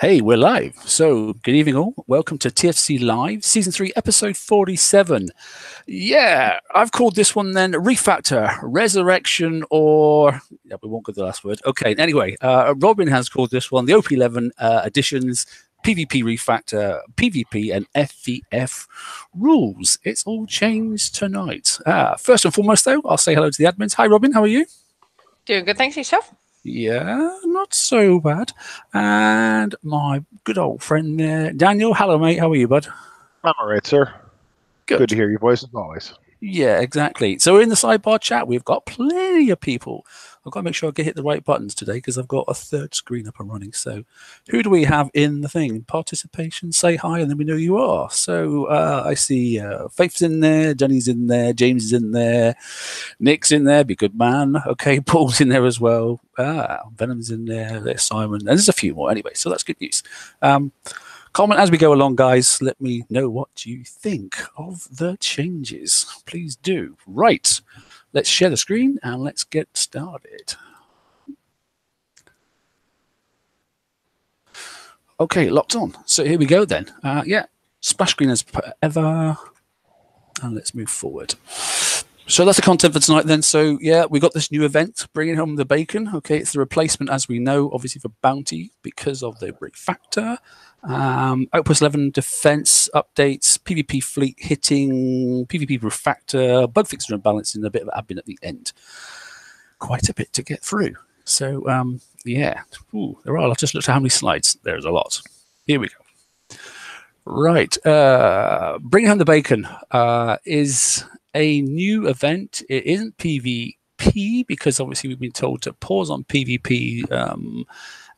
Hey, we're live. So, good evening, all. Welcome to TFC Live, Season 3, Episode 47. Yeah, I've called this one then Refactor, Resurrection, or... Yeah, we won't go to the last word. Okay, anyway, Robin has called this one the OP11 Additions, PvP Refactor, PvP, and FVF rules. It's all changed tonight. First and foremost, though, I'll say hello to the admins. Hi, Robin. How are you? Doing good, thanks yourself. Yeah, not so bad. And my good old friend there, Daniel. Hello, mate. How are you, bud? I'm all right, sir. Good to hear your voice as always. Yeah, exactly. So in the sidebar chat, we've got plenty of people. I've got to make sure I hit the right buttons today because I've got a third screen up and running. So who do we have in the thing? Participation, say hi, and then we know you are. So I see Faith's in there, Jenny's in there, James is in there, Nick's in there, be good man. Okay, Paul's in there as well. Venom's in there, there's Simon, and there's a few more anyway, so that's good news. Comment as we go along, guys. Let me know what you think of the changes. Please do. Right. Let's share the screen and let's get started. Okay, locked on. So here we go then. Yeah, splash screen as per ever. And let's move forward. So that's the content for tonight then. So yeah, we got this new event, bringing home the bacon. Okay, it's the replacement, as we know, obviously for bounty because of the refactor. Outpost 11 defense updates, PvP fleet hitting, PvP refactor, bug fixing and balancing, a bit of admin at the end. Quite a bit to get through. So yeah, there are. I've just looked at how many slides. There's a lot. Here we go. Right, bring home the bacon is a new event. It isn't PvP because obviously we've been told to pause on PvP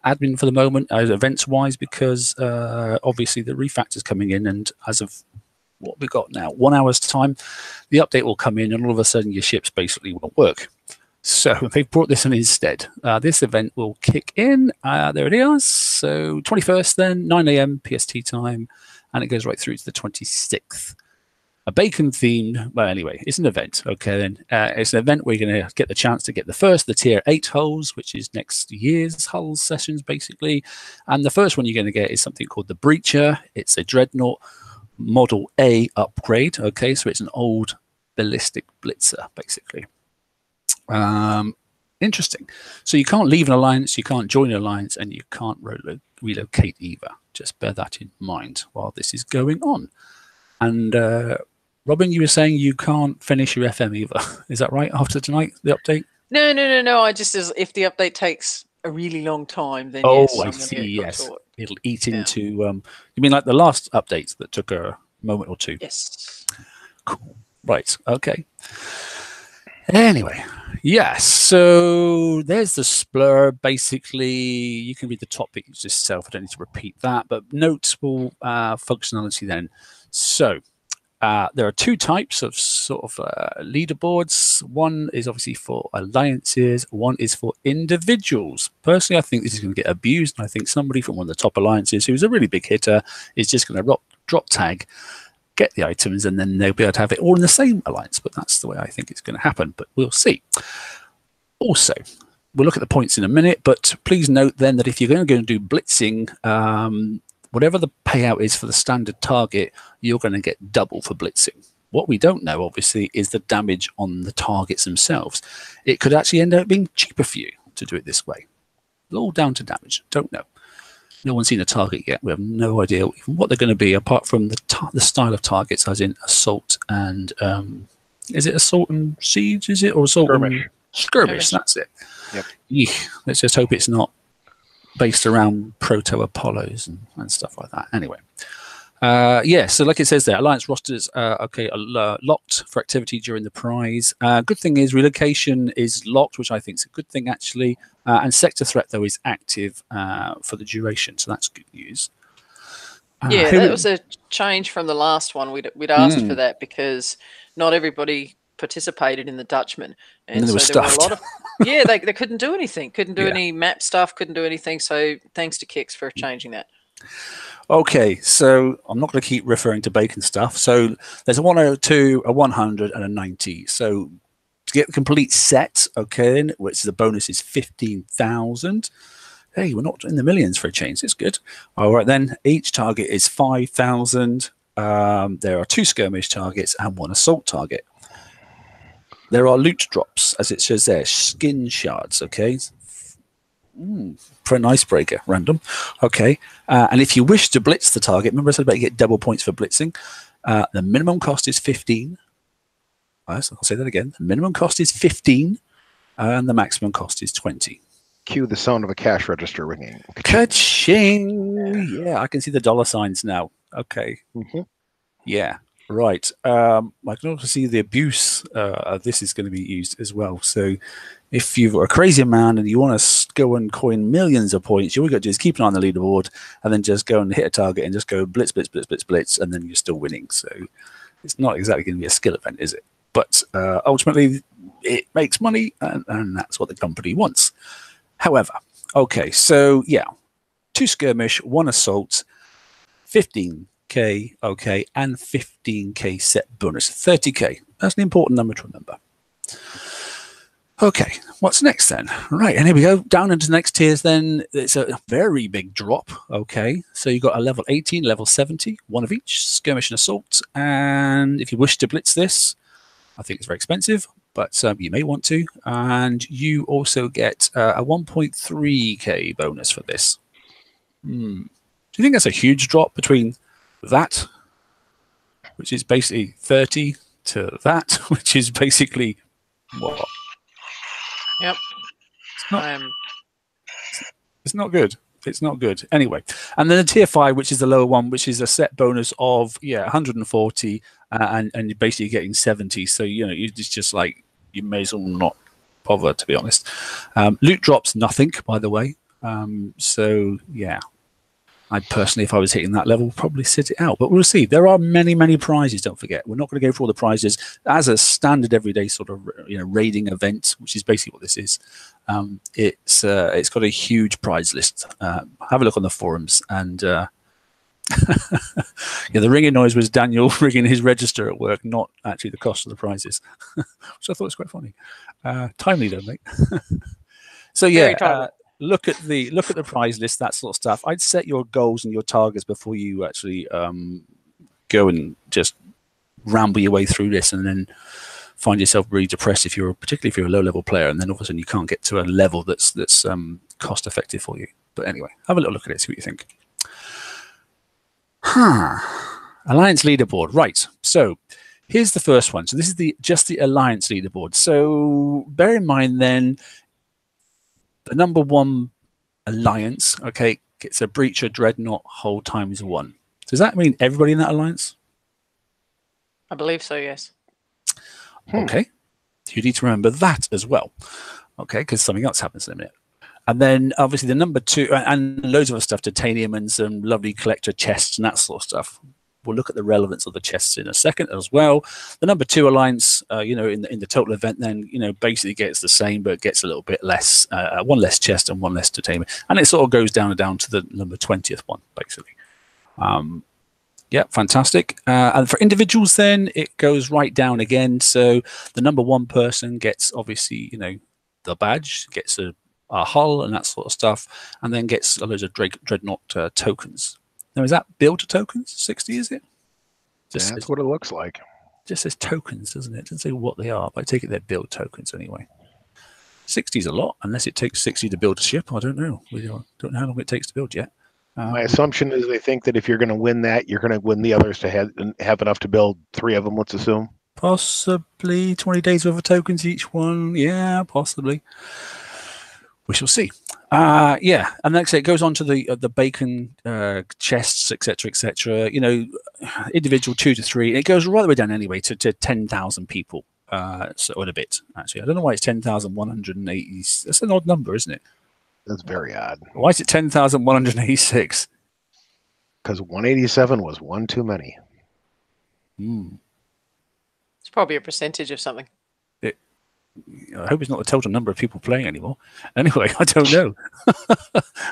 admin for the moment, events wise, because obviously the refactor's coming in, and as of what we've got now, 1 hour's time, the update will come in, and all of a sudden your ships basically won't work. So they've brought this in instead. This event will kick in. There it is. So 21st, then 9 a.m. PST time, and it goes right through to the 26th. A bacon themed, well, anyway, it's an event. Okay, then it's an event where you're going to get the chance to get the tier 8 hulls, which is next year's hull sessions, basically. And the first one you're going to get is something called the Breacher. It's a Dreadnought Model A upgrade. Okay, so it's an old ballistic blitzer, basically. Interesting. So you can't leave an alliance, you can't join an alliance, and you can't relocate either. Just bear that in mind while this is going on. And Robin, you were saying you can't finish your FM either. Is that right? After tonight, the update? No. I just, if the update takes a really long time, then yes. I see. Yes, it'll eat into. You mean like the last updates that took a moment or two? Yes. Cool. Right. Okay. Anyway, yes. So there's the splur. Basically, you can read the topic yourself. I don't need to repeat that. But notable functionality then. So there are two types of sort of leaderboards. One is obviously for alliances. One is for individuals. Personally, I think this is going to get abused. And I think somebody from one of the top alliances who's a really big hitter is just going to drop tag, get the items, and then they'll be able to have it all in the same alliance. But that's the way I think it's going to happen. But we'll see. Also, we'll look at the points in a minute. But please note then that if you're going to go and do blitzing, whatever the payout is for the standard target, you're going to get double for blitzing. What we don't know, obviously, is the damage on the targets themselves. It could actually end up being cheaper for you to do it this way. All down to damage. Don't know. No one's seen a target yet. We have no idea what they're going to be, apart from the style of targets, as in assault and... is it assault and siege, is it? Or assault and... Skirmish, that's it. Yep. Eek. Let's just hope it's not based around proto-Apollos and stuff like that. Anyway, yeah, so like it says there, alliance rosters are locked for activity during the prize. Good thing is relocation is locked, which I think is a good thing, actually. And sector threat, though, is active for the duration, so that's good news. Yeah, that was a change from the last one. We'd asked for that because not everybody participated in the Dutchman, and so there were a lot of they couldn't do anything, couldn't do any map stuff, couldn't do anything. So thanks to Kix for changing that. Okay, so I'm not going to keep referring to bacon stuff. So there's a 102, a 100, and a 90. So to get the complete set, okay, which the bonus is 15,000. Hey, we're not in the millions for a change. It's good. All right, then. Each target is 5,000. There are 2 skirmish targets and 1 assault target. There are loot drops, as it says there, skin shards, okay? For an icebreaker, random. Okay. And if you wish to blitz the target, remember I said about you get double points for blitzing. The minimum cost is 15. I'll say that again. The minimum cost is 15, and the maximum cost is 20. Cue the sound of a cash register ringing. Ka-ching! Yeah, I can see the dollar signs now. Okay. Yeah, right. I can also see the abuse of this is going to be used as well. So if you've got a crazy man and you want to go and coin millions of points, all you got to do is keep an eye on the leaderboard and then just go and hit a target and just go blitz, blitz, blitz, blitz, blitz, and then you're still winning. So it's not exactly going to be a skill event, is it? But ultimately, it makes money, and that's what the company wants. However, okay, so yeah, 2 skirmish, 1 assault, 15K, okay, and 15K set bonus, 30K. That's an important number to remember. Okay, what's next then? Right, and here we go, down into the next tiers then. It's a very big drop, okay. So you've got a level 18, level 70, 1 of each, skirmish and assault. And if you wish to blitz this, I think it's very expensive, but you may want to. And you also get a 1.3K bonus for this. Do you think that's a huge drop between that, which is basically 30, to that, which is basically what? Yep. It's not good. It's not good. Anyway, and then the tier 5, which is the lower one, which is a set bonus of 140, and you're basically getting 70. So it's just like you may as well not bother, to be honest. Loot drops nothing, by the way. So yeah, I personally, if I was hitting that level, probably sit it out. But we'll see. There are many, many prizes. Don't forget, we're not going to go for all the prizes as a standard everyday sort of raiding event, which is basically what this is. It's got a huge prize list. Have a look on the forums, and yeah, the ringing noise was Daniel ringing his register at work, not actually the cost of the prizes, which I thought was quite funny. Timely though, mate. So yeah, look at the prize list, that sort of stuff. I'd set your goals and your targets before you actually go and just ramble your way through this, and then find yourself really depressed particularly if you're a low-level player, and then all of a sudden you can't get to a level that's cost-effective for you. But anyway, have a little look at it, see what you think. Alliance leaderboard, right? So here's the first one. So this is just the Alliance leaderboard. So bear in mind then, the number 1 Alliance, okay, gets a Breacher, Dreadnought, Hull ×1. Does that mean everybody in that Alliance? I believe so, yes. Okay, you need to remember that as well, okay, because something else happens in a minute. And then obviously the number 2 and loads of other stuff, titanium and some lovely collector chests and that sort of stuff. We'll look at the relevance of the chests in a second as well. The number 2 Alliance, in the total event, then basically gets the same, but gets a little bit less, 1 less chest and 1 less titanium, and it sort of goes down to the number 20th one, basically. Yeah, fantastic. And for individuals, then it goes right down again. So the number 1 person gets obviously, the badge, gets a hull and that sort of stuff, and then gets a load of Dreadnought tokens. Now, is that build tokens? 60, is it? That's what it looks like. Just says tokens, doesn't it? It doesn't say what they are, but I take it they're build tokens anyway. 60 is a lot, unless it takes 60 to build a ship. I don't know. We don't know how long it takes to build yet. My assumption is they think that if you're going to win that, you're going to win the others to have enough to build 3 of them, let's assume. Possibly 20 days worth of tokens each one. Yeah, possibly. We shall see. Yeah, and like I say, it goes on to the bacon chests, etc., etc. Individual 2 to 3. It goes right the way down anyway to 10,000 people. So a bit actually. I don't know why it's 10,180. That's an odd number, isn't it? That's very odd. Why is it 10,186? Because 187 was 1 too many. It's probably a percentage of something. I hope it's not the total number of people playing anymore. Anyway, I don't know.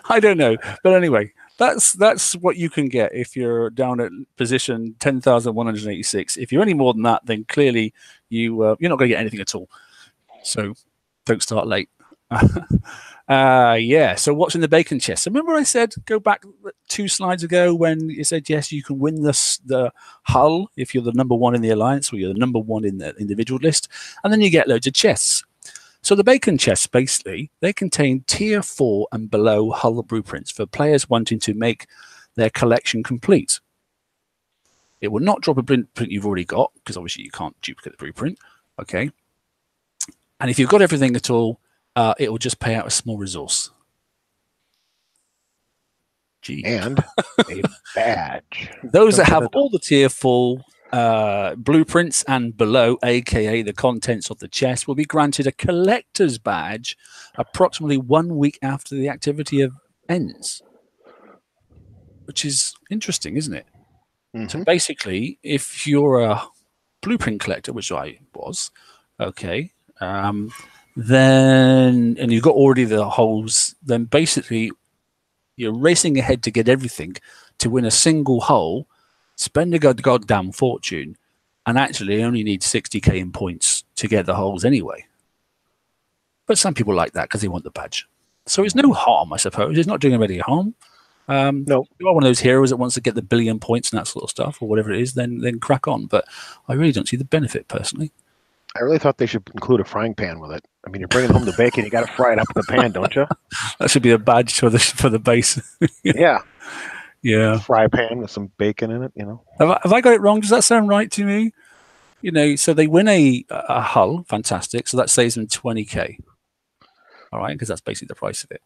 I don't know. But anyway, that's what you can get if you're down at position 10,186. If you're any more than that, then clearly you're not going to get anything at all. So don't start late. Yeah. So what's in the bacon chest? So remember I said, go back 2 slides ago when you said, yes, you can win the hull if you're the #1 in the alliance or you're the #1 in the individual list. And then you get loads of chests. So the bacon chests, basically, they contain tier 4 and below hull blueprints for players wanting to make their collection complete. It will not drop a blueprint you've already got, because obviously you can't duplicate the blueprint. Okay. And if you've got everything at all, it will just pay out a small resource. Gee. And a badge. Those that have all the tier 4 blueprints and below, aka the contents of the chest, will be granted a collector's badge approximately 1 week after the activity ends. Which is interesting, isn't it? Mm-hmm. So basically, if you're a blueprint collector, which I was, okay, then, and you've got already the holes, then basically you're racing ahead to get everything to win a single hole, spend a goddamn fortune, and actually only need 60k in points to get the holes anyway. But some people like that because they want the badge. So it's no harm, I suppose. It's not doing them any harm. No, if you're one of those heroes that wants to get the billion points and that sort of stuff, or whatever it is, then crack on. But I really don't see the benefit personally. I really thought they should include a frying pan with it. I mean, you're bringing home the bacon, you got to fry it up in the pan, don't you? That should be a badge for the base. Yeah. Yeah. Fry pan with some bacon in it, you know. Have I got it wrong? Does that sound right to me? You know, so they win a hull, fantastic. So that saves them 20k. All right, because that's basically the price of it.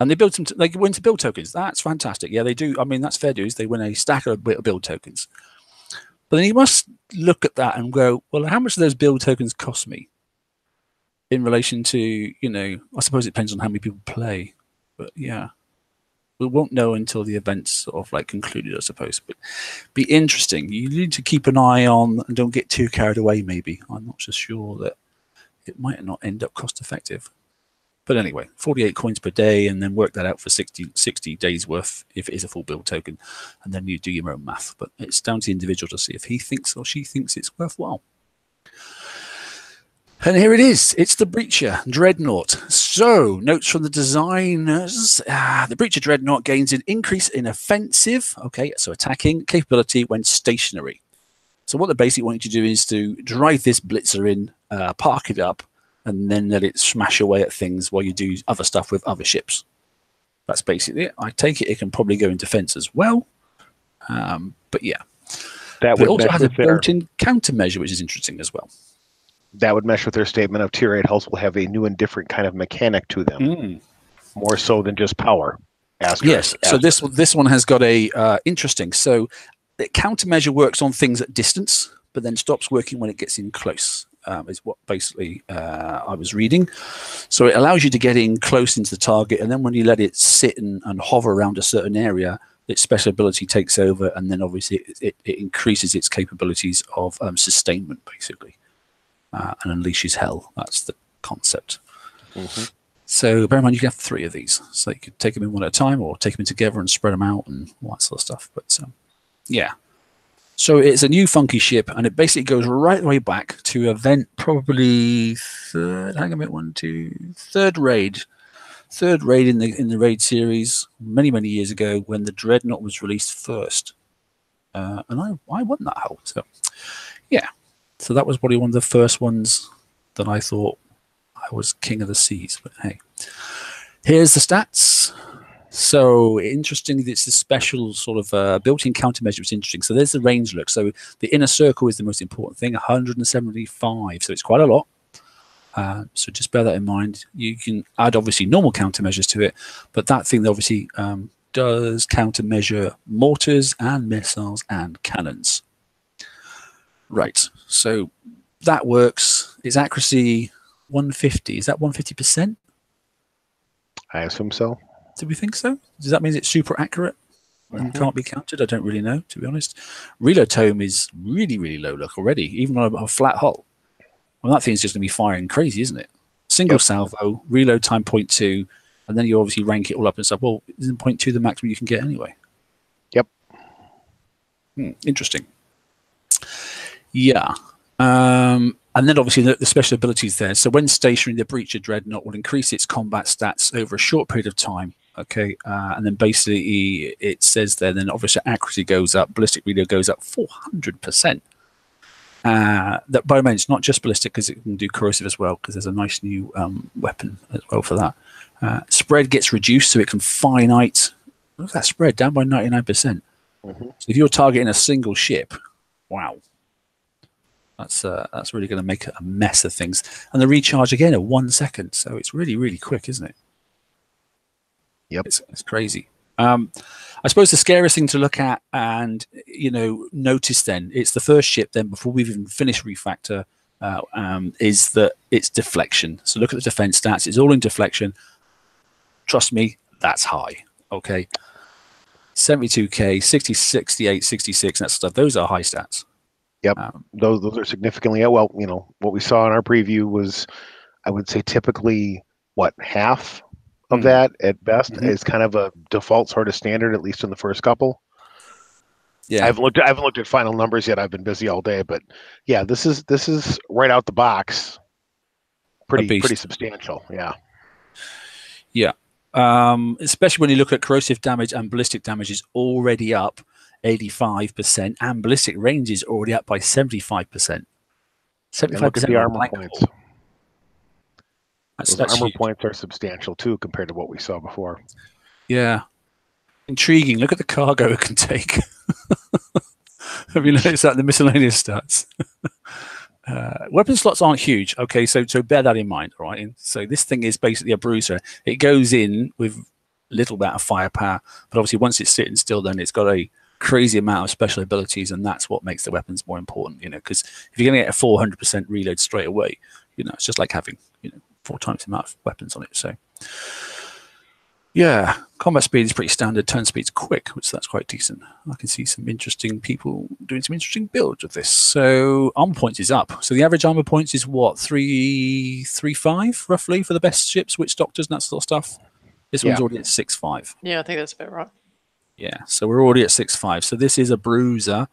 And they build some. They win to build tokens. That's fantastic. Yeah, they do. I mean, that's fair dues. They win a stack of build tokens. But then you must look at that and go, well, how much do those build tokens cost me in relation to, you know, I suppose it depends on how many people play. But yeah, we won't know until the event's sort of like concluded, I suppose. But be interesting. You need to keep an eye on and don't get too carried away, maybe. I'm not so sure that it might not end up cost effective. But anyway, 48 coins per day, and then work that out for 60 days worth if it is a full build token, and then you do your own math. But it's down to the individual to see if he thinks or she thinks it's worthwhile. And here it is. It's the Breacher Dreadnought. So, notes from the designers. The Breacher Dreadnought gains an increase in offensive, okay, so attacking capability when stationary. So what they basically want you to do is to drive this blitzer in, park it up, and then let it smash away at things while you do other stuff with other ships. That's basically it. I take it can probably go in defense as well. But yeah. It also has a built-in countermeasure, which is interesting as well. That would mesh with their statement of Tier 8 hulls will have a new and different kind of mechanic to them. More so than just power. Yes. So this one has got a interesting. So the countermeasure works on things at distance, but then stops working when it gets in close. Is what basically I was reading. So it allows you to get in close into the target, and then when you let it sit and hover around a certain area, its special ability takes over, and then obviously it increases its capabilities of sustainment, basically, and unleashes hell. That's the concept. So bear in mind, you can have 3 of these. So you could take them in one at a time, or take them in together and spread them out and all that sort of stuff. But yeah. So it's a new funky ship, and it basically goes right the way back to event probably third raid in the raid series many years ago when the Dreadnought was released first, and I won that hull. So yeah, so that was probably one of the first ones that I thought I was king of the seas. But hey, here's the stats. So interesting, it's a special sort of built-in countermeasure. It's interesting. So there's the range look. So the inner circle is the most important thing, 175. So it's quite a lot. So just bear that in mind. You can add obviously normal countermeasures to it, but that thing obviously does countermeasure mortars and missiles and cannons. Right. So that works. Its accuracy 150. Is that 150%? I assume so. Do we think so? Does that mean it's super accurate and can't be counted? I don't really know, to be honest. Reload time is really low look already, even on a flat hull. Well, that thing's just going to be firing crazy, isn't it? Single salvo, reload time 0.2, and then you obviously rank it all up and stuff. Well, isn't 0.2 the maximum you can get anyway? Yep. Interesting. Yeah. And then obviously the special abilities there. So when stationary, the Breacher Dreadnought will increase its combat stats over a short period of time. Okay, and then basically it says there, then obviously accuracy goes up, ballistic reload goes up 400%. That by the way, it's not just ballistic because it can do corrosive as well, because there's a nice new weapon as well for that. Spread gets reduced, so it can finite. Look at that spread down by 99%. So if you're targeting a single ship, wow. That's really going to make a mess of things. And the recharge again at 1 second. So it's really, really quick, isn't it? Yep. It's crazy. I suppose the scariest thing to look at and, notice then, it's the first ship then before we've even finished Refactor, is that it's deflection. So look at the defense stats. It's all in deflection. Trust me, that's high. Okay. 72k, 60, 68, 66, that stuff. Those are high stats. Yep, those are significantly well. What we saw in our preview was, I would say, typically half of that at best is kind of a default sort of standard, at least in the first couple. Yeah, I haven't looked at final numbers yet. I've been busy all day, but yeah, this is right out the box, pretty substantial. Yeah, yeah. Especially when you look at corrosive damage and ballistic damage is already up 85%, and ballistic range is already up by 75%. 75% look at the armor points. Those armor points are substantial too compared to what we saw before. Yeah, intriguing. Look at the cargo it can take. Have you noticed that in the miscellaneous stats? Weapon slots aren't huge. Okay, so bear that in mind, right? And so this thing is basically a bruiser. It goes in with little amount of firepower, but obviously once it's sitting still, then it's got a crazy amount of special abilities, and that's what makes the weapons more important. Because if you're going to get a 400% reload straight away, it's just like having 4 times the amount of weapons on it. So yeah, combat speed is pretty standard. Turn speed's quick, which that's quite decent. I can see some interesting people doing some interesting builds with this. So armor points is up. So the average armor points is what, 3.35 roughly for the best ships, witch doctors and that sort of stuff. This one's already at 6.5. Yeah, I think that's about right. Yeah, so we're already at 6.5. So this is a bruiser,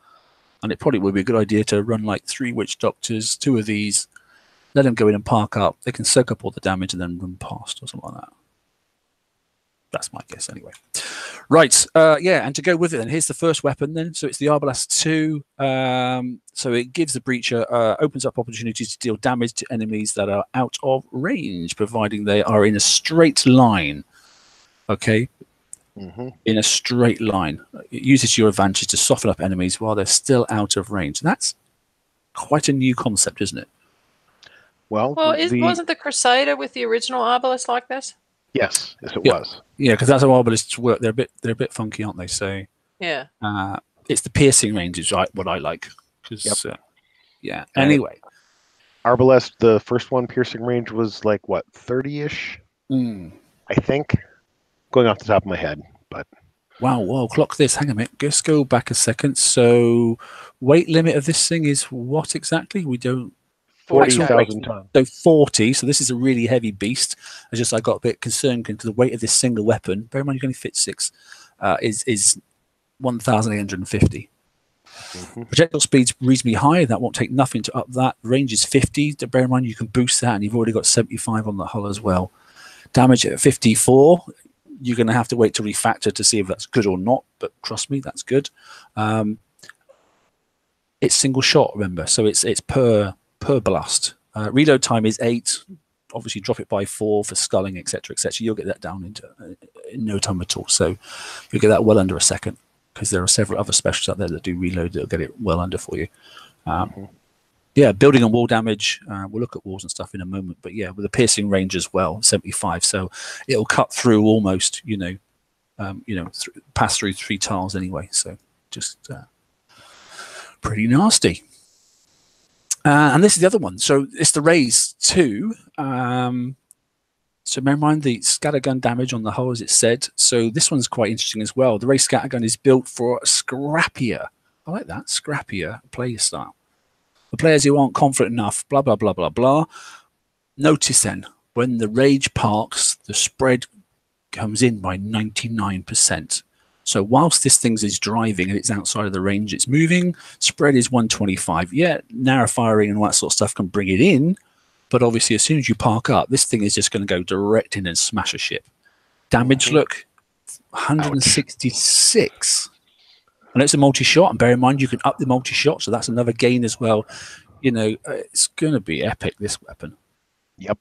and it probably would be a good idea to run like 3 witch doctors, 2 of these, let them go in and park up. They can soak up all the damage and then run past or something like that. That's my guess anyway. Right, yeah, and to go with it then, here's the first weapon then. So it's the Arbalest 2. So it gives the Breacher, opens up opportunities to deal damage to enemies that are out of range, providing they are in a straight line. Okay, in a straight line. It uses to your advantage to soften up enemies while they're still out of range. That's quite a new concept, isn't it? Well, wasn't the Crusader with the original Arbalest like this? Yes, it was. Yeah, because that's how Arbalists work. They're a bit funky, aren't they? So yeah, it's the piercing range is what I like. Yeah. Anyway, Arbalest, the first one, piercing range was like what, 30-ish? I think, going off the top of my head, but wow, clock this. Hang on a minute. Just go back a second. So weight limit of this thing is what exactly? We don't. 40,000 tons. So 40. So this is a really heavy beast. I got a bit concerned because the weight of this single weapon, bear in mind you can only fit 6, is 1,850. Projectile speed's reasonably high. That won't take nothing to up that. Range is 50. Bear in mind you can boost that, and you've already got 75 on the hull as well. Damage at 54. You're going to have to wait to refactor to see if that's good or not, but trust me, that's good. It's single shot, remember, so it's per blast. Reload time is 8. Obviously, drop it by 4 for sculling, etc., etc. You'll get that down in no time at all. So you'll get that well under a second, because there are several other specials out there that do reload that'll get it well under for you. Yeah, building and wall damage. We'll look at walls and stuff in a moment, but yeah, with a piercing range as well, 75. So it'll cut through almost, pass through 3 tiles anyway. So just pretty nasty. And this is the other one. So it's the Raise 2. So bear in mind the scattergun damage on the hull, as it said. So this one's quite interesting as well. The Raise scattergun is built for scrappier. I like that, scrappier player style. The players who aren't confident enough, blah, blah, blah, blah, blah. Notice then, when the rage parks, the spread comes in by 99%. So whilst this thing is driving and it's outside of the range it's moving, spread is 125. Yeah, narrow firing and all that sort of stuff can bring it in, but obviously as soon as you park up, this thing is just going to go direct in and smash a ship. Damage, look, 166. And it's a multi-shot, and bear in mind you can up the multi-shot, so that's another gain as well. You know, it's going to be epic, this weapon. Yep.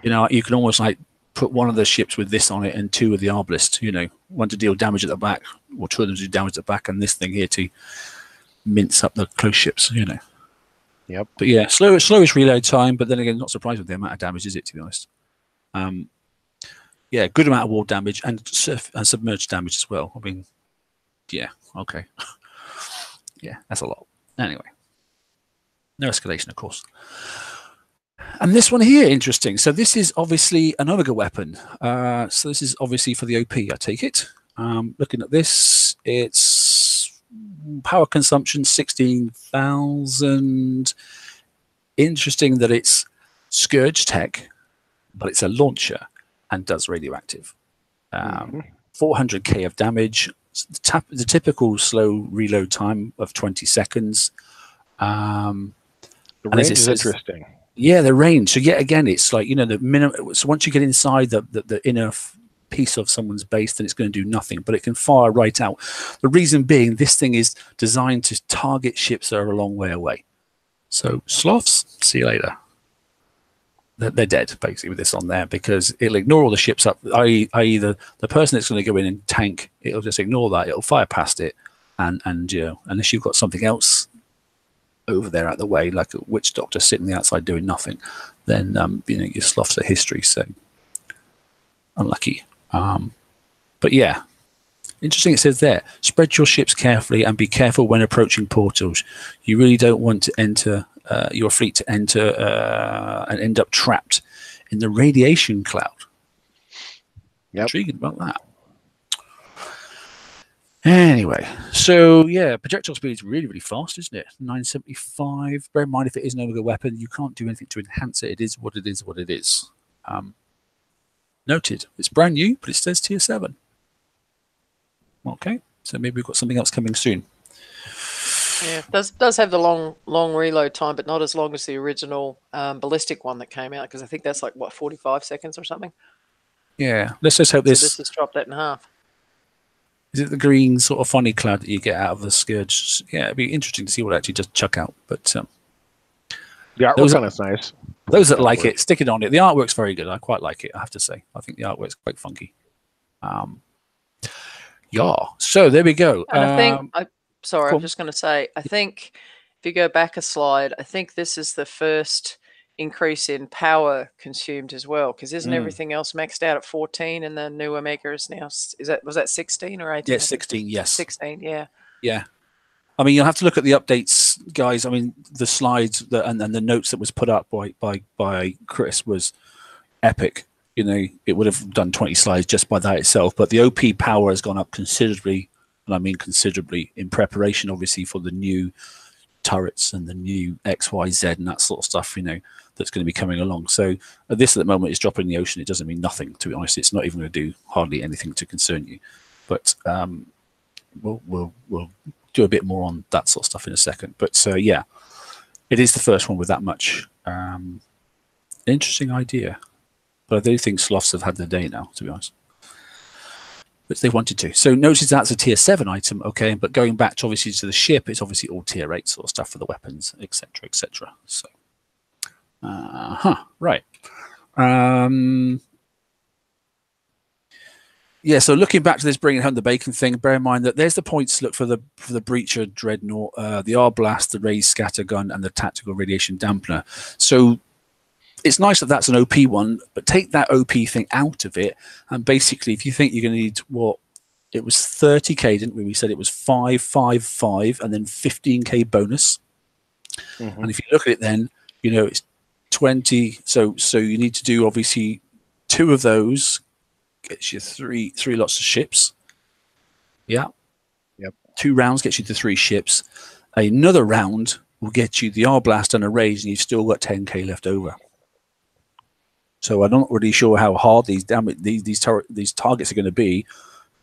You know, you can almost like put one of the ships with this on it and two with the arbalist, you know, one to deal damage at the back, or two of them to do damage at the back, and this thing here to mince up the close ships, you know. Yep. But yeah, slowest reload time, but then again, not surprised with the amount of damage, is it, to be honest? Yeah, good amount of wall damage and submerged damage as well. I mean, yeah, okay. Yeah, that's a lot. Anyway, no escalation, of course. And this one here, interesting. So this is obviously an Omega weapon. So this is obviously for the OP, I take it. Looking at this, it's power consumption 16,000. Interesting that it's Scourge tech, but it's a launcher and does radioactive. 400k of damage. The typical slow reload time of 20 seconds. The range is interesting. Yeah, the range. So yet again, it's like, you know, the minimum. So once you get inside the inner piece of someone's base, then it's going to do nothing, but it can fire right out. The reason being, this thing is designed to target ships that are a long way away. So sloths, see you later. They're dead, basically, with this on there, because it'll ignore all the ships up, i.e. the person that's going to go in and tank, it'll just ignore that. It'll fire past it, and you know, unless you've got something else over there out the way, like a witch doctor sitting the outside doing nothing, then you know, your sloths are history. So unlucky. But yeah, interesting. It says there, spread your ships carefully and be careful when approaching portals. You really don't want to enter your fleet to enter and end up trapped in the radiation cloud. Yep. Intriguing about that. Anyway, so yeah, projectile speed is really, really fast, isn't it? 975. Bear in mind, if it is an Omega weapon, you can't do anything to enhance it. It is what it is, what it is. Noted. It's brand new, but it says tier 7. Okay, so maybe we've got something else coming soon. Yeah, does have the long reload time, but not as long as the original ballistic one that came out, because I think that's like, what, 45 seconds or something? Yeah, let's just hope this... So this has dropped that in half. Is it the green sort of funny cloud that you get out of the Scourge? Yeah, it'd be interesting to see what it actually does chuck out. But the artwork's kind of nice. Those that like it, stick it on it. The artwork's very good. I quite like it, I have to say. I think the artwork's quite funky. Yeah, so there we go. And I think, sorry, I'm just going to say, I think if you go back a slide, I think this is the first increase in power consumed as well, because isn't everything else maxed out at 14, and the new Omega is now, was that 16 or 18? Yeah, 16, yes. 16, yeah. Yeah. I mean, you'll have to look at the updates, guys. I mean, the slides and the notes that was put up by Chris was epic. You know, it would have done 20 slides just by that itself. But the OP power has gone up considerably, and I mean considerably, in preparation, obviously, for the new turrets and the new XYZ and that sort of stuff, you know, that's going to be coming along. So this at the moment is dropping in the ocean. It doesn't mean nothing, to be honest. It's not even going to do hardly anything to concern you. But we'll do a bit more on that sort of stuff in a second. But yeah, it is the first one with that much. Interesting idea. But I do think sloths have had their day now, to be honest. But they wanted to. So notice that's a tier 7 item, okay? But going back to obviously to the ship, it's obviously all tier 8 sort of stuff for the weapons, etc., etc. So, right. Yeah, so looking back to this bringing home the bacon thing, bear in mind that there's the points look for the breacher dreadnought, the R-blast, the raised scatter gun, and the tactical radiation dampener. So it's nice that that's an OP one, but take that OP thing out of it, and basically, if you think you're going to need what it was 30k, didn't we? We said it was 5, 5, 5, and then 15k bonus. And if you look at it, then you know it's 20. So you need to do obviously 2 of those. Gets you three lots of ships. Yeah. Yep. 2 rounds gets you to 3 ships. Another round will get you the R-blast and a raise, and you've still got 10k left over. So I'm not really sure how hard these targets are going to be,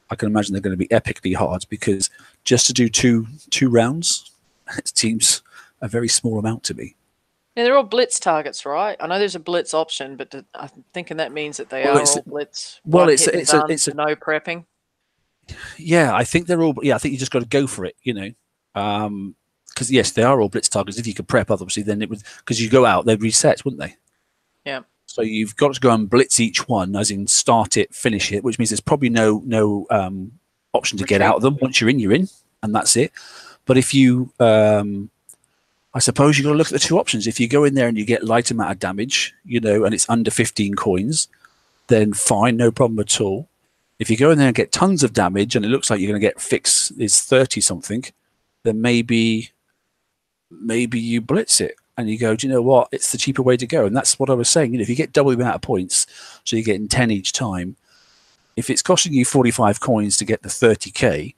I can imagine they're going to be epically hard, because just to do two rounds, it seems a very small amount to me. Yeah, they're all blitz targets, right? I know there's a blitz option, but I'm thinking that means that they are all blitz. Well, it's no prepping. Yeah, I think they're all. Yeah, I think you just got to go for it. Because yes, they are all blitz targets. If you could prep, obviously, then it would, because you go out, they'd reset, wouldn't they? Yeah. So you've got to go and blitz each one, as in start it, finish it, which means there's probably no option to get out of them. Once you're in, and that's it. But if you, I suppose you've got to look at the two options. If you go in there and you get light amount of damage, and it's under 15 coins, then fine, no problem at all. If you go in there and get tons of damage and it looks like you're going to get fix is 30 something, then maybe you blitz it and you go, do you know what? It's the cheaper way to go. And that's what I was saying. If you get double the amount of points, so you're getting 10 each time, if it's costing you 45 coins to get the 30k,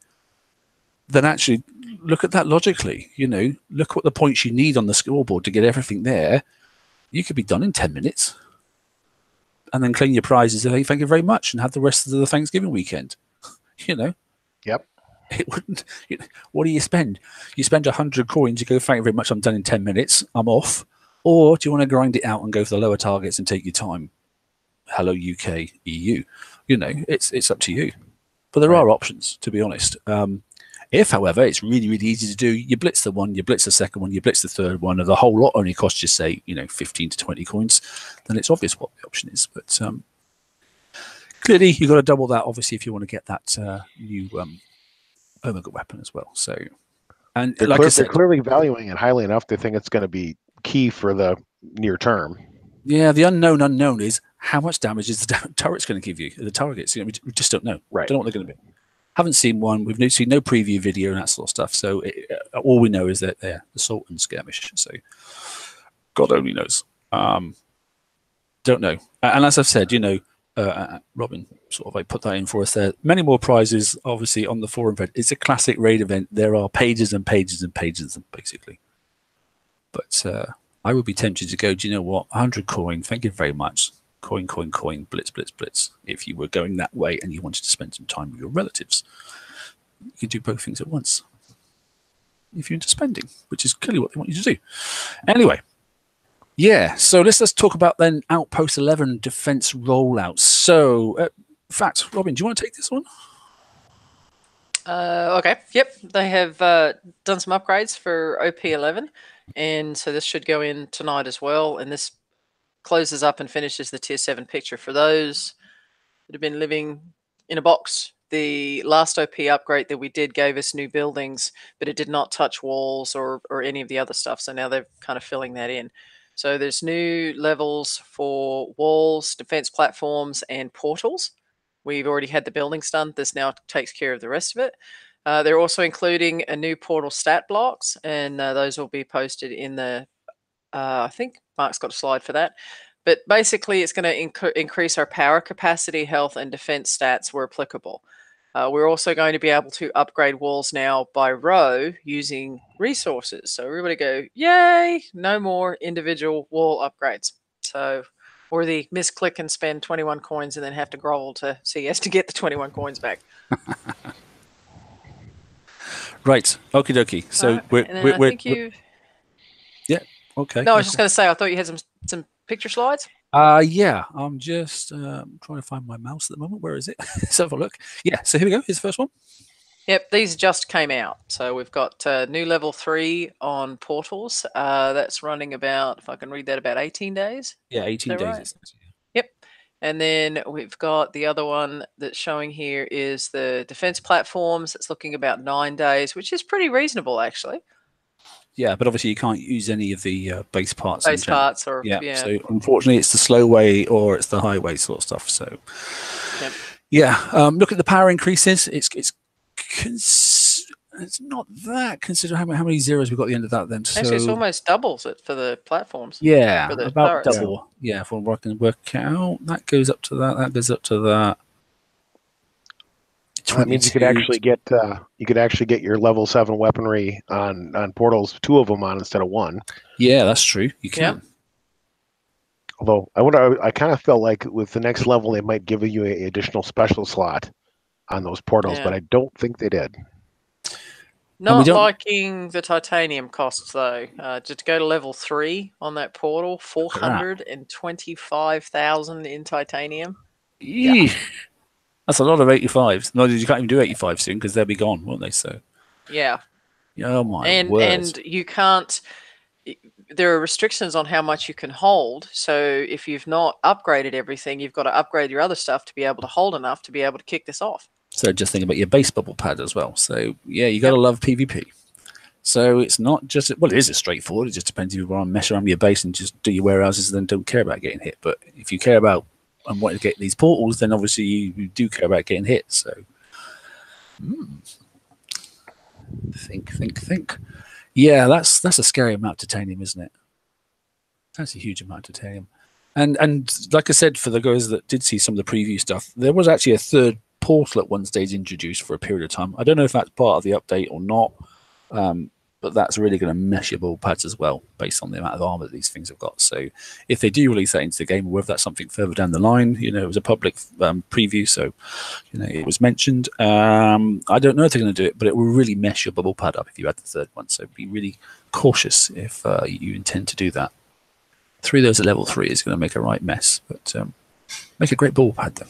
then actually look at that logically. Look what the points you need on the scoreboard to get everything there. You could be done in 10 minutes. And then claim your prizes and say thank you very much and have the rest of the Thanksgiving weekend. Yep. It wouldn't. What do you spend? You spend 100 coins. You go, thank you very much. I'm done in 10 minutes. I'm off. Or do you want to grind it out and go for the lower targets and take your time? Hello, UK, EU. It's up to you. But there are options, to be honest. If, however, it's really, really easy to do, you blitz the one, you blitz the second one, you blitz the third one, and the whole lot only costs you, say, 15 to 20 coins, then it's obvious what the option is. But clearly, you've got to double that, obviously, if you want to get that new Omega weapon as well. So, and they're, like I said, they're clearly valuing it highly enough to think it's going to be key for the near term. Yeah, the unknown is how much damage is the turret's going to give you, the targets. We just don't know. Right. Don't know what they're going to be. Haven't seen one. We've seen no preview video and that sort of stuff. So all we know is that they're assault and skirmish. So God only knows. Don't know. And as I've said, Robin sort of put that in for us there. Many more prizes, obviously, on the forum event. It's a classic raid event. There are pages and pages and pages, basically. But I would be tempted to go, do you know what? 100 coin. Thank you very much. Coin, blitz, blitz, blitz. If you were going that way and you wanted to spend some time with your relatives, you could do both things at once. If you're into spending, which is clearly what they want you to do. Anyway, yeah. So let's talk about then Outpost 11 defense rollout. So, in fact, Robin, do you want to take this one? Okay. Yep. They have done some upgrades for OP11, and so this should go in tonight as well. And this closes up and finishes the tier 7 picture for those that have been living in a box. The last OP upgrade that we did gave us new buildings, but it did not touch walls or any of the other stuff. So now they're kind of filling that in. So there's new levels for walls, defense platforms, and portals. We've already had the buildings done. This now takes care of the rest of it. They're also including a new portal stat blocks, and those will be posted in the I think Mark's got a slide for that. But basically, it's going to increase our power capacity, health, and defense stats where applicable. We're also going to be able to upgrade walls now by row using resources. So everybody go, yay! No more individual wall upgrades. So, or the misclick and spend 21 coins and then have to grovel to CS to get the 21 coins back. Right. Okie dokie. So we're yeah. Okay. No, I was just going to say, I thought you had some picture slides. Yeah, I'm just trying to find my mouse at the moment. Where is it? Let's have a look. Yeah, so here we go. Here's the first one. Yep, these just came out. So we've got new level 3 on portals. That's running about, if I can read that, about 18 days. Yeah, 18 days. Right? Yep. And then we've got the other one that's showing here is the defense platforms. It's looking about 9 days, which is pretty reasonable, actually. Yeah, but obviously you can't use any of the base parts. Base parts, or yeah. So unfortunately, it's the slow way or it's the highway sort of stuff. So yeah, look at the power increases. It's not that considering how many zeros we've got at the end of that. Then actually, it's almost doubles it for the platforms. Yeah, for the about turrets. double. Yeah, from what I can work out, that goes up to that. That goes up to that. That means you could actually get your level 7 weaponry on portals, 2 of them on instead of 1. Yeah, that's true. You can. Yeah. Although I kind of felt like with the next level they might give you an additional special slot on those portals, but I don't think they did. Not liking the titanium costs though. Just to go to level 3 on that portal, 425,000 in titanium. Yeah. That's a lot of 85s. No, you can't even do 85 soon because they'll be gone, won't they? So yeah. Oh my word. And you can't. There are restrictions on how much you can hold. So if you've not upgraded everything, you've got to upgrade your other stuff to be able to hold enough to be able to kick this off. So just think about your base bubble pad as well. So yeah, you got to love PvP. So it's not just, well, it is as straightforward. It just depends if you want to mess around with your base and just do your warehouses and then don't care about getting hit. But if you care about and wanting to get these portals, then obviously you do care about getting hit. So think. Yeah, that's a scary amount of titanium, isn't it? That's a huge amount of titanium. And like I said, for the guys that did see some of the preview stuff, there was actually a third portal at one stage introduced for a period of time. I don't know if that's part of the update or not, but that's really going to mess your ball pads as well, based on the amount of armor that these things have got. So if they do release that into the game, or whether that's something further down the line, you know, it was a public preview, so you know it was mentioned. I don't know if they're going to do it, but it will really mess your bubble pad up if you add the third one. So be really cautious if you intend to do that. 3 of those at level 3 is going to make a right mess, but make a great ball pad though.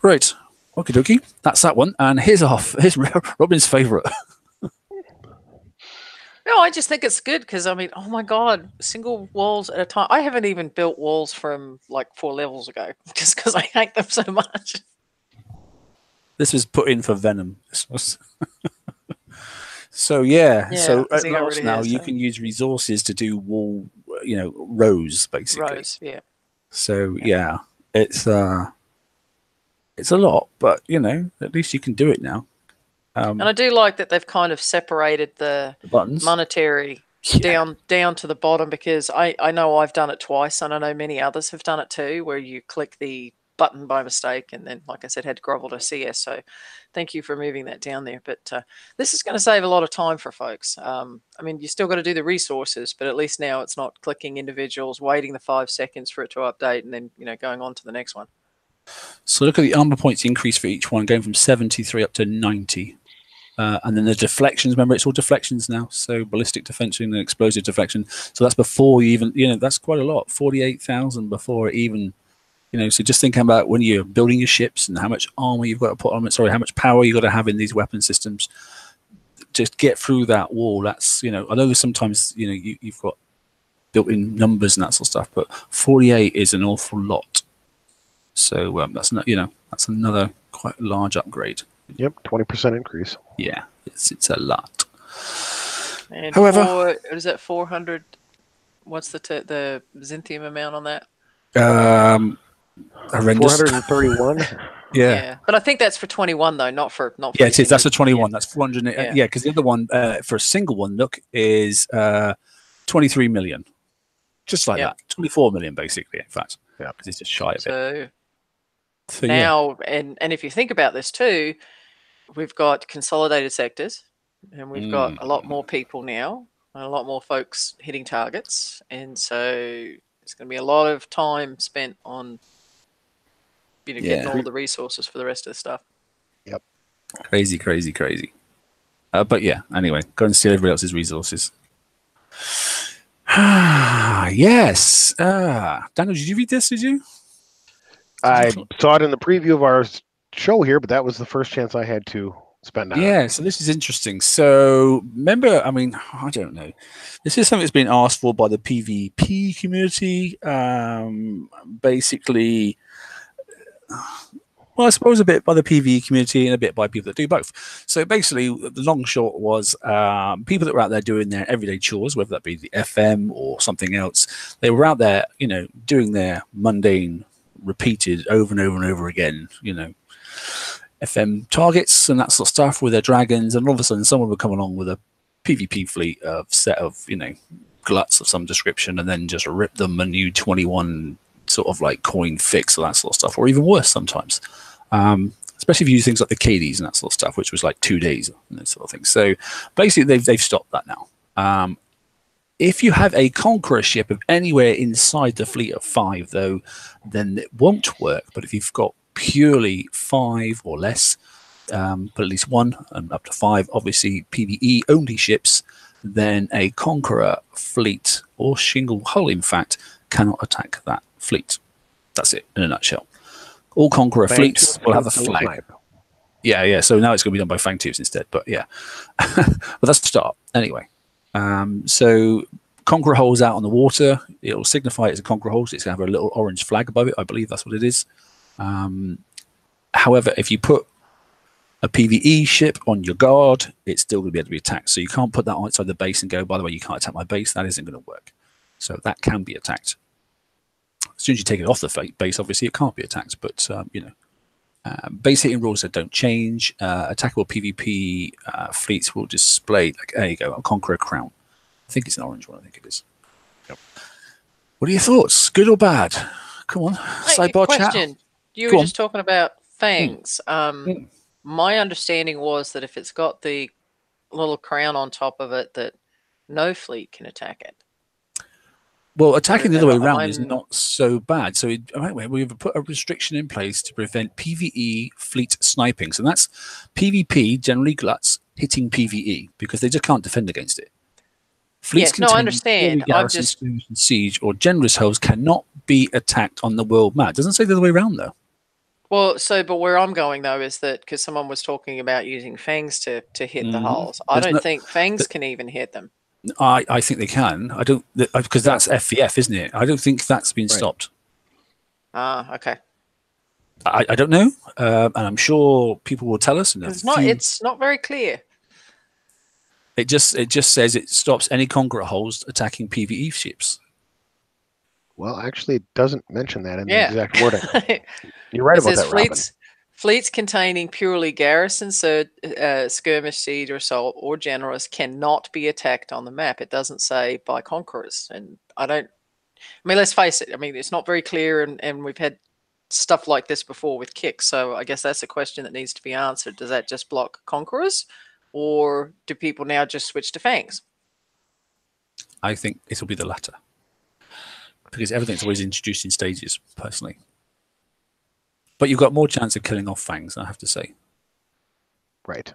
Right, okie dokie, that's that one. And here's Robin's favourite. No, I just think it's good because, I mean, oh my God, single walls at a time. I haven't even built walls from like 4 levels ago just because I hate them so much. This was put in for Venom. This was. So yeah, so at last now you can use resources to do wall, you know, rows basically. Rows, yeah. So yeah, it's a lot, but you know, at least you can do it now. And I do like that they've kind of separated the buttons, monetary down to the bottom, because I know I've done it twice, and I know many others have done it too, where you click the button by mistake and then, like I said, had to grovel to CS. So thank you for moving that down there. But this is going to save a lot of time for folks. I mean, you still got to do the resources, but at least now it's not clicking individuals, waiting the 5 seconds for it to update, and then, you know, going on to the next one. So look at the armor points increase for each one, going from 73 up to 90. And then the deflections, remember, it's all deflections now. So ballistic deflection and explosive deflection. So that's before you even, you know, that's quite a lot. 48,000 before it even, you know. So just thinking about when you're building your ships and how much armor you've got to put on it, sorry, how much power you've got to have in these weapon systems. Just get through that wall. That's, you know, I know sometimes, you know, you've got built-in numbers and that sort of stuff, but 48 is an awful lot. So that's not, you know, that's another quite large upgrade. Yep, 20% increase. Yeah, it's a lot. And however, is that 400? What's the Xinthium amount on that? Horrendous. 431. Yeah, but I think that's for 21 though, not for Yeah, it is. That's for 21. That's 400. Yeah, because the other one for a single one, look, is 23 million. Just like that, 24 million basically. In fact, yeah, because it's just shy of it. So now, and if you think about this too, we've got consolidated sectors, and we've got a lot more people now, and a lot more folks hitting targets, and so it's going to be a lot of time spent on, you know, getting all the resources for the rest of the stuff. Yep. Crazy. But yeah, anyway, go and steal everybody else's resources. Yes. Daniel, did you read this? Did you? I saw it in the preview of our show here, but that was the first chance I had to spend on it. Yeah, so this is interesting. So remember, I mean, I don't know. This is something that's been asked for by the PvP community. Basically, well, I suppose a bit by the PvE community and a bit by people that do both. So basically, the long short was people that were out there doing their everyday chores, whether that be the FM or something else, they were out there, you know, doing their mundane, repeated over and over and over again, you know, FM targets and that sort of stuff with their dragons, and all of a sudden someone would come along with a PvP fleet of set of, you know, gluts of some description, and then just rip them a new 21 sort of like coin fix or that sort of stuff, or even worse sometimes, especially if you use things like the KDs and that sort of stuff, which was like 2 days and that sort of thing. So basically they've stopped that now. If you have a Conqueror ship of anywhere inside the fleet of 5, though, then it won't work. But if you've got purely 5 or less, but at least 1 and up to 5, obviously PvE only ships, then a Conqueror fleet or shingle hull, in fact, cannot attack that fleet. That's it in a nutshell. All Conqueror fleets will have a flag. Yeah. So now it's going to be done by Fang Tubes instead, but yeah. But that's the start. Anyway, so Conqueror hulls out on the water. It'll signify it's a Conqueror hull. So it's going to have a little orange flag above it. I believe that's what it is. However, if you put a PvE ship on your guard, it's still going to be able to be attacked. So you can't put that outside the base and go, by the way, you can't attack my base. That isn't going to work. So that can be attacked. As soon as you take it off the base, obviously it can't be attacked. But, base hitting rules that don't change. Attackable PvP fleets will display, like, there you go, a Conqueror crown. I think it's an orange one. I think it is. Yep. What are your thoughts? Good or bad? Come on. Sidebar chat. You were just talking about fangs. My understanding was that if it's got the little crown on top of it, that no fleet can attack it. Well, attacking the other way around is not so bad. So we've put a restriction in place to prevent PvE fleet sniping. So that's PvP, generally gluts, hitting PvE because they just can't defend against it. Fleets I understand. I'm just siege or generous hulls cannot be attacked on the world map. It doesn't say the other way around though. Well, but where I'm going though is that because someone was talking about using fangs to hit the hulls. I don't think fangs can even hit them. I think they can. I don't, because that's FVF, isn't it? I don't think that's been stopped. Okay. I don't know, and I'm sure people will tell us. It's not very clear. It just says it stops any Conqueror hulls attacking PvE ships. Well, actually, it doesn't mention that in the exact wording. You're right about that, Robin. Fleets containing purely garrison, so skirmish, siege, or assault, or generous cannot be attacked on the map. It doesn't say by conquerors, and let's face it. I mean, it's not very clear, and we've had stuff like this before with kicks. So I guess that's a question that needs to be answered. Does that just block conquerors, or do people now just switch to fangs? I think it'll be the latter, because everything's always introduced in stages, personally. But you've got more chance of killing off fangs, I have to say. Right.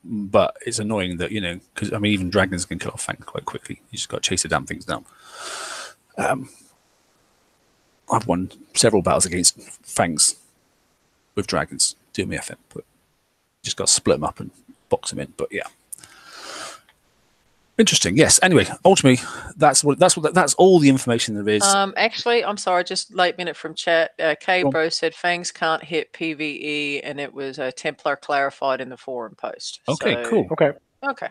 But it's annoying that, because, I mean, even dragons can kill off fangs quite quickly. You just got to chase the damn things down. I've won several battles against fangs with dragons, doing me FM, but just got to split them up and box them in. But yeah. Interesting. Yes. Anyway, ultimately, that's all the information there is. Actually, I'm sorry. Just late minute from chat. K-Bro said fangs can't hit PvE, and it was a Templar clarified in the forum post. Okay. Cool. Okay.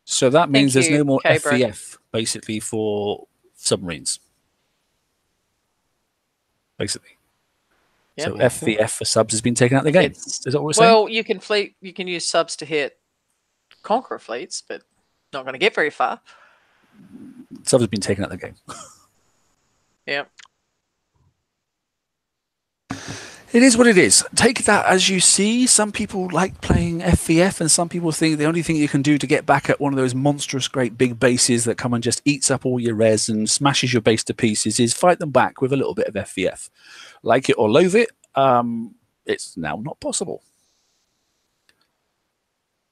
So that means there's no more FVF basically for submarines. Basically. Yep. So FVF for subs has been taken out of the game. Is that what we're saying? Well, you can use subs to hit Conqueror fleets, but not going to get very far. Subs has been taken out of the game. Yeah. It is what it is. Take that as you see. Some people like playing FVF, and some people think the only thing you can do to get back at one of those monstrous great big bases that come and just eats up all your res and smashes your base to pieces is fight them back with a little bit of FVF. Like it or loathe it, it's now not possible.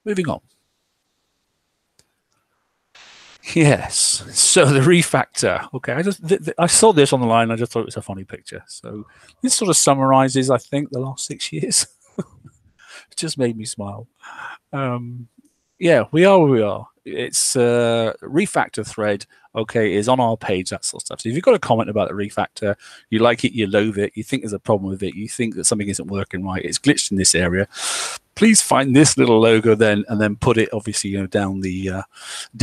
Moving on. Yes. So the refactor. Okay, I saw this on the line. I just thought it was a funny picture. So this sort of summarizes, I think, the last 6 years. It just made me smile. Yeah, we are where we are. It's refactor thread. Okay, is on our page, that sort of stuff. So if you've got a comment about the refactor, you like it, you loathe it, you think there's a problem with it, you think that something isn't working right, it's glitched in this area, please find this little logo then, and then put it obviously down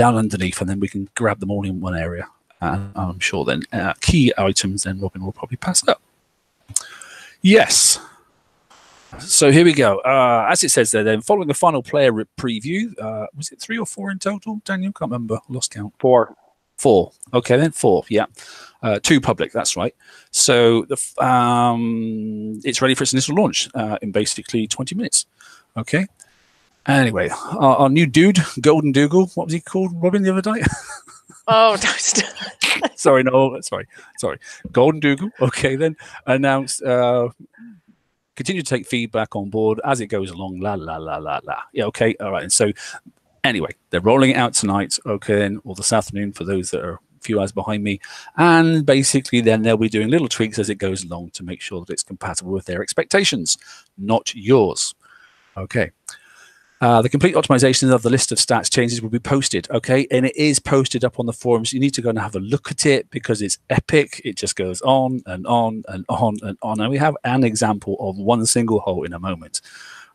underneath, and then we can grab them all in one area. And I'm sure then key items, then Robin will probably pass up. Yes. So here we go. As it says there, then following the final player preview, was it 3 or 4 in total? Daniel, can't remember. Lost count. 4. 4. Okay, then 4. Yeah, 2 public. That's right. So it's ready for its initial launch in basically 20 minutes. Okay. Anyway, our new dude, Golden Dougal. What was he called, Robin, the other day? Oh, sorry, no, sorry. Golden Dougal. Okay, then announced. continue to take feedback on board as it goes along. La la la la la. Yeah, okay, all right. And so anyway, they're rolling it out tonight, okay, or this afternoon for those that are a few hours behind me. And basically then they'll be doing little tweaks as it goes along to make sure that it's compatible with their expectations, not yours. Okay. The complete optimization of the list of stats changes will be posted, okay? And it is posted up on the forums. You need to go and have a look at it because it's epic. It just goes on and on and on and on. And we have an example of one single hole in a moment,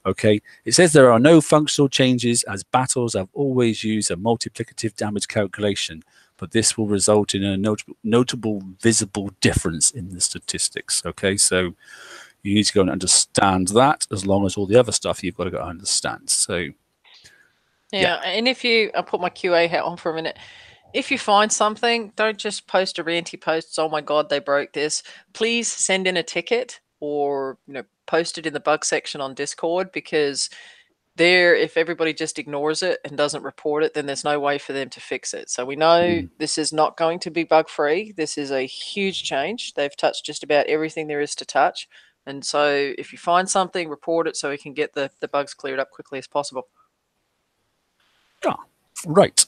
okay? It says there are no functional changes as battles have always used a multiplicative damage calculation, but this will result in a notable visible difference in the statistics, okay? So you need to go and understand that, as long as all the other stuff you've got to go and understand. So, yeah. And if I'll put my QA hat on for a minute. If you find something, don't just post a ranty post. Oh my God, they broke this. Please send in a ticket or post it in the bug section on Discord, because if everybody just ignores it and doesn't report it, then there's no way for them to fix it. So we know this is not going to be bug free. This is a huge change. They've touched just about everything there is to touch. And so if you find something, report it so we can get the bugs cleared up quickly as possible. Oh, right.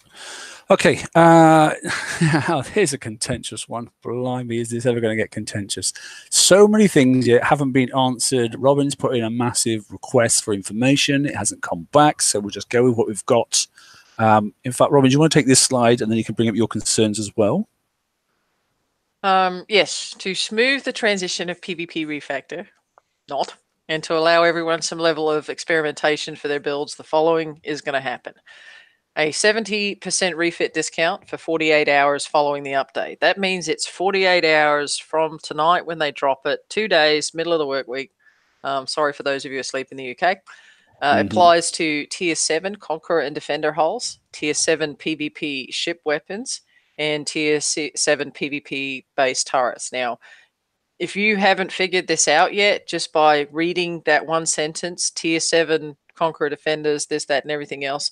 Okay. Here's a contentious one. Blimey, is this ever going to get contentious? So many things yet haven't been answered. Robin's put in a massive request for information. It hasn't come back, so we'll just go with what we've got. In fact, Robin, do you want to take this slide and then you can bring up your concerns as well? Yes, to smooth the transition of PvP Refactor, and to allow everyone some level of experimentation for their builds, the following is going to happen. A 70% refit discount for 48 hours following the update. That means it's 48 hours from tonight when they drop it, 2 days, middle of the work week. Sorry for those of you asleep in the UK. Applies to Tier 7 Conqueror and Defender hulls, Tier 7 PvP ship weapons, and Tier 7 PvP base turrets. Now, if you haven't figured this out yet, just by reading that one sentence, Tier 7 Conqueror Defenders, this, that, and everything else,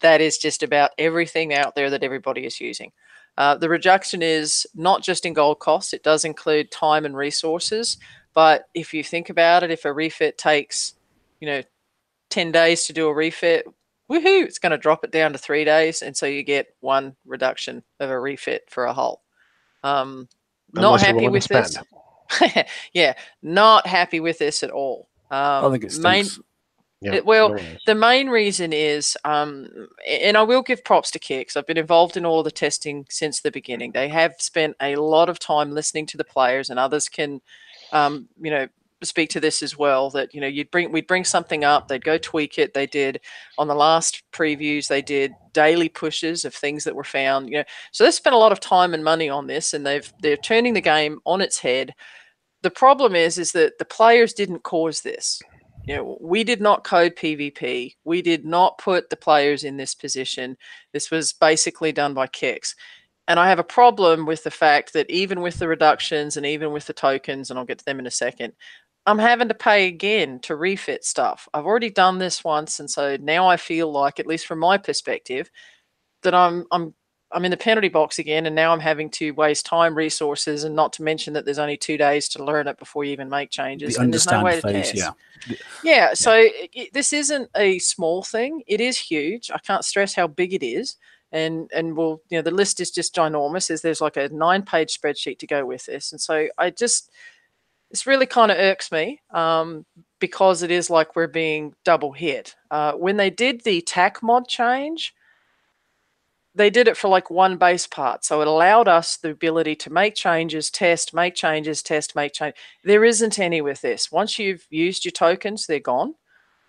that is just about everything out there that everybody is using. The reduction is not just in gold costs, it does include time and resources. But if you think about it, if a refit takes, 10 days to do a refit, woohoo, it's going to drop it down to 3 days. And so you get one reduction of a refit for a hull. Not happy with this. Yeah, not happy with this at all. I think it stinks. The main reason is, and I will give props to Kix. I've been involved in all of the testing since the beginning. They have spent a lot of time listening to the players, and others can, speak to this as well. That we'd bring something up, they'd go tweak it. They did on the last previews. They did daily pushes of things that were found. So they spent a lot of time and money on this, and they're turning the game on its head. The problem is that the players didn't cause this. We did not code PvP. We did not put the players in this position. This was basically done by Kix. And I have a problem with the fact that even with the reductions and even with the tokens, and I'll get to them in a second, I'm having to pay again to refit stuff. I've already done this once, and so now I feel like, at least from my perspective, that I'm in the penalty box again, and now I'm having to waste time, resources, and not to mention that there's only 2 days to learn it before you even make changes. And there's no way to test. Yeah. So this isn't a small thing. It is huge. I can't stress how big it is. And we'll, the list is just ginormous. There's like a 9-page spreadsheet to go with this. And so this really kind of irks me because it is like we're being double hit. When they did the TAC mod change, they did it for like one base part. So it allowed us the ability to make changes, test, make changes, test, make change. There isn't any with this. Once you've used your tokens, they're gone.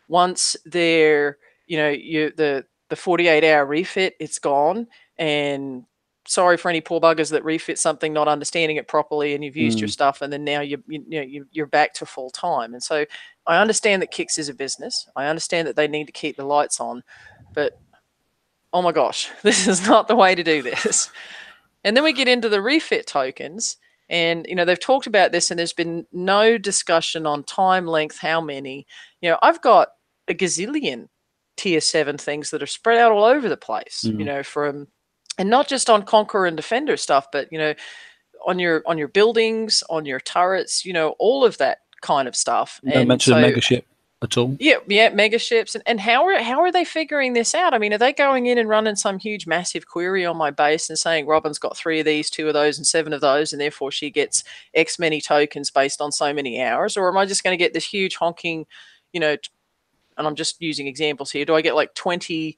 Once they're, the 48-hour refit, it's gone. And sorry for any poor buggers that refit something not understanding it properly, and you've used your stuff, and then now you're back to full time. And so I understand that Kix is a business. I understand that they need to keep the lights on, but oh my gosh, this is not the way to do this. And then we get into the refit tokens, and they've talked about this, and there's been no discussion on time, length, how many. I've got a gazillion Tier 7 things that are spread out all over the place. From, and not just on Conqueror and Defender stuff, but on your buildings, on your turrets, all of that kind of stuff. No mention of mega ship at all. Yeah, mega ships. And how are they figuring this out? I mean, are they going in and running some huge massive query on my base and saying Robin's got 3 of these, 2 of those, and 7 of those, and therefore she gets X many tokens based on so many hours? Or am I just going to get this huge honking, and I'm just using examples here. Do I get like 20,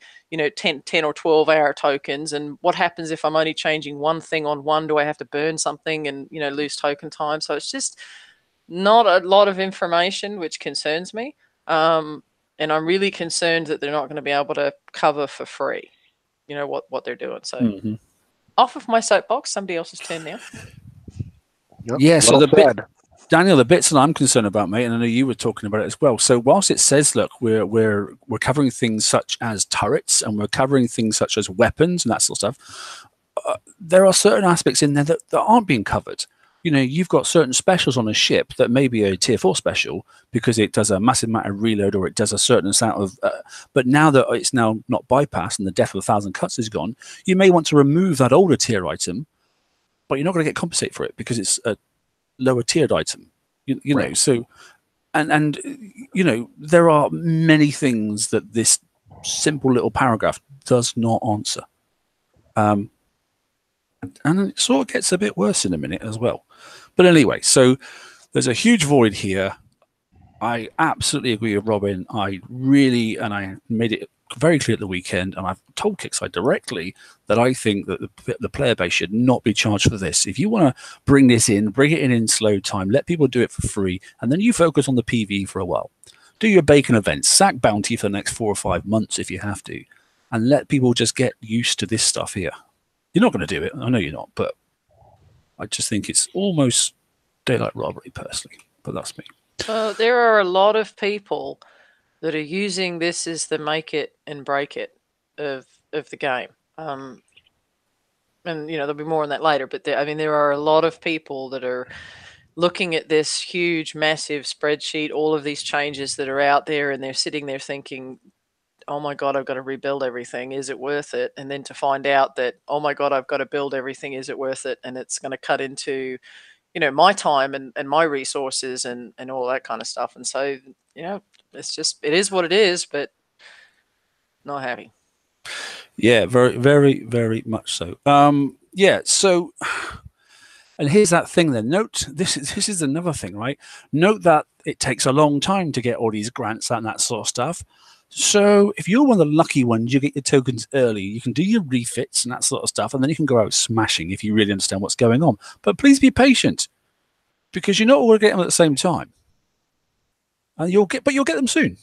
10 or 12 hour tokens? And what happens if I'm only changing one thing on one? Do I have to burn something and, lose token time? So it's just not a lot of information, which concerns me. And I'm really concerned that they're not going to be able to cover for free, what they're doing. So off of my soapbox, somebody else's turn now. Yep. Yeah, so Daniel, the bits that I'm concerned about, mate, and I know you were talking about it as well. So whilst it says, look, we're covering things such as turrets and we're covering things such as weapons and that sort of stuff, there are certain aspects in there that aren't being covered. You've got certain specials on a ship that may be a tier 4 special because it does a massive amount of reload or it does a certain amount of. But now that it's now not bypassed and the death of 1,000 cuts is gone, you may want to remove that older tier item, but you're not going to get compensated for it because it's a lower tiered item. You know, so and there are many things that this simple little paragraph does not answer. And it sort of gets a bit worse in a minute as well. But anyway, so there's a huge void here. I absolutely agree with Robin. I made it very clear at the weekend, and I've told Kickside directly that I think that the player base should not be charged for this. If you want to bring this in, bring it in slow time, let people do it for free, and then you focus on the PV for a while. Do your bacon events, sack bounty for the next 4 or 5 months if you have to, and let people just get used to this stuff here. You're not going to do it. I know you're not, but I just think it's almost daylight robbery, personally. But that's me. There are a lot of people that are using this as the make it and break it of the game. And, there'll be more on that later. But there are a lot of people that are looking at this huge, massive spreadsheet, all of these changes that are out there, and they're sitting there thinking, oh my God, I've got to rebuild everything. Is it worth it? And then to find out that, oh my God, I've got to build everything. Is it worth it? And it's going to cut into, my time and my resources and all that kind of stuff. And so, it is what it is, but not happy. Yeah, very, very, very much so. So, and here's that thing then. Note, this is another thing, right? Note that it takes a long time to get all these grants and that sort of stuff. So if you're one of the lucky ones, you get your tokens early. You can do your refits and that sort of stuff, and then you can go out smashing if you really understand what's going on. But please be patient, because you're not all going to get them at the same time. And you'll get them soon.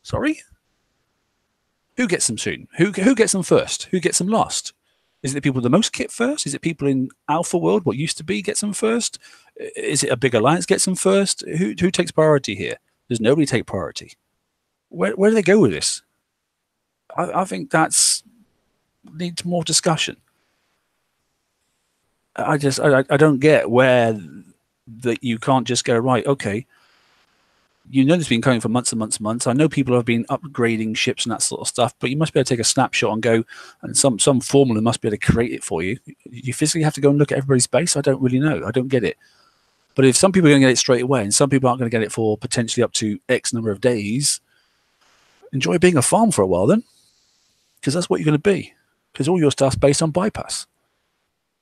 Sorry? Who gets them soon? Who gets them first? Who gets them last? Is it the people with the most kit first? Is it people in Alpha World, what used to be, gets them first? Is it a big alliance gets them first? Who takes priority here? Does nobody take priority? Where do they go with this? I think that's needs more discussion. I don't get where that you can't just go, right, okay, it's been going for months and months and months. I know people have been upgrading ships and that sort of stuff, but you must be able to take a snapshot and go, and some formula must be able to create it for you. You physically have to go and look at everybody's base. I don't really know. I don't get it. But if some people are going to get it straight away and some people aren't going to get it for potentially up to X number of days, enjoy being a farm for a while then, because that's what you're going to be, because all your stuff's based on bypass,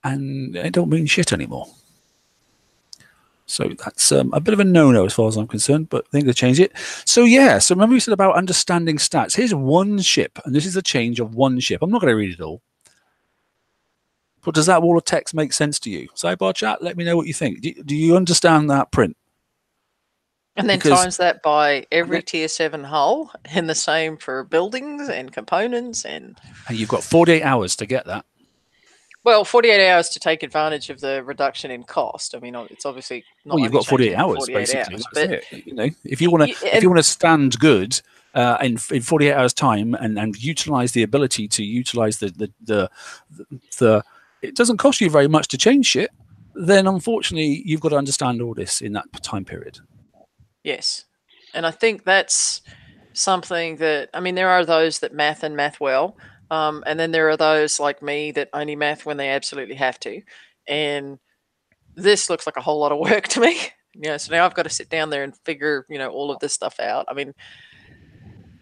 and it don't mean shit anymore. So that's a bit of a no-no as far as I'm concerned, but I think they'll change it. So yeah, so remember we said about understanding stats. Here's one ship, and this is a change of one ship. I'm not going to read it all. But does that wall of text make sense to you? Sidebar chat, let me know what you think. Do you understand that print? And then times that by every tier 7 hull, and the same for buildings and components. And you've got 48 hours to get that. Well, 48 hours to take advantage of the reduction in cost. I mean, it's obviously not. Well, you've got 48 hours, basically. Hours, but it. If you want to stand good in 48 hours time and utilize the ability to utilize the it doesn't cost you very much to change shit, then unfortunately you've got to understand all this in that time period. Yes. And I think that's something that, there are those that math well. And then there are those like me that only math when they absolutely have to. And this looks like a whole lot of work to me. So now I've got to sit down there and figure, all of this stuff out. I mean,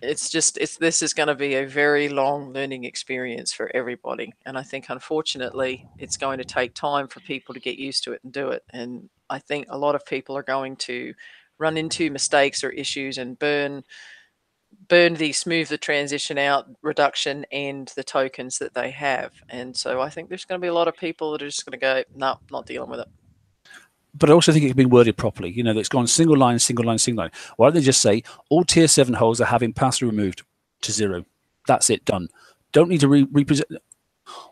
this is going to be a very long learning experience for everybody. And I think, unfortunately, it's going to take time for people to get used to it and do it. And I think a lot of people are going to run into mistakes or issues and burn the smooth the transition out reduction and the tokens that they have. And so I think there's going to be a lot of people that are just going to go, no, not dealing with it. But I also think it can be worded properly. It's gone single line, single line, single line. Why don't they just say all tier 7 holes are having pass-through removed to 0? That's it, done. Don't need to represent.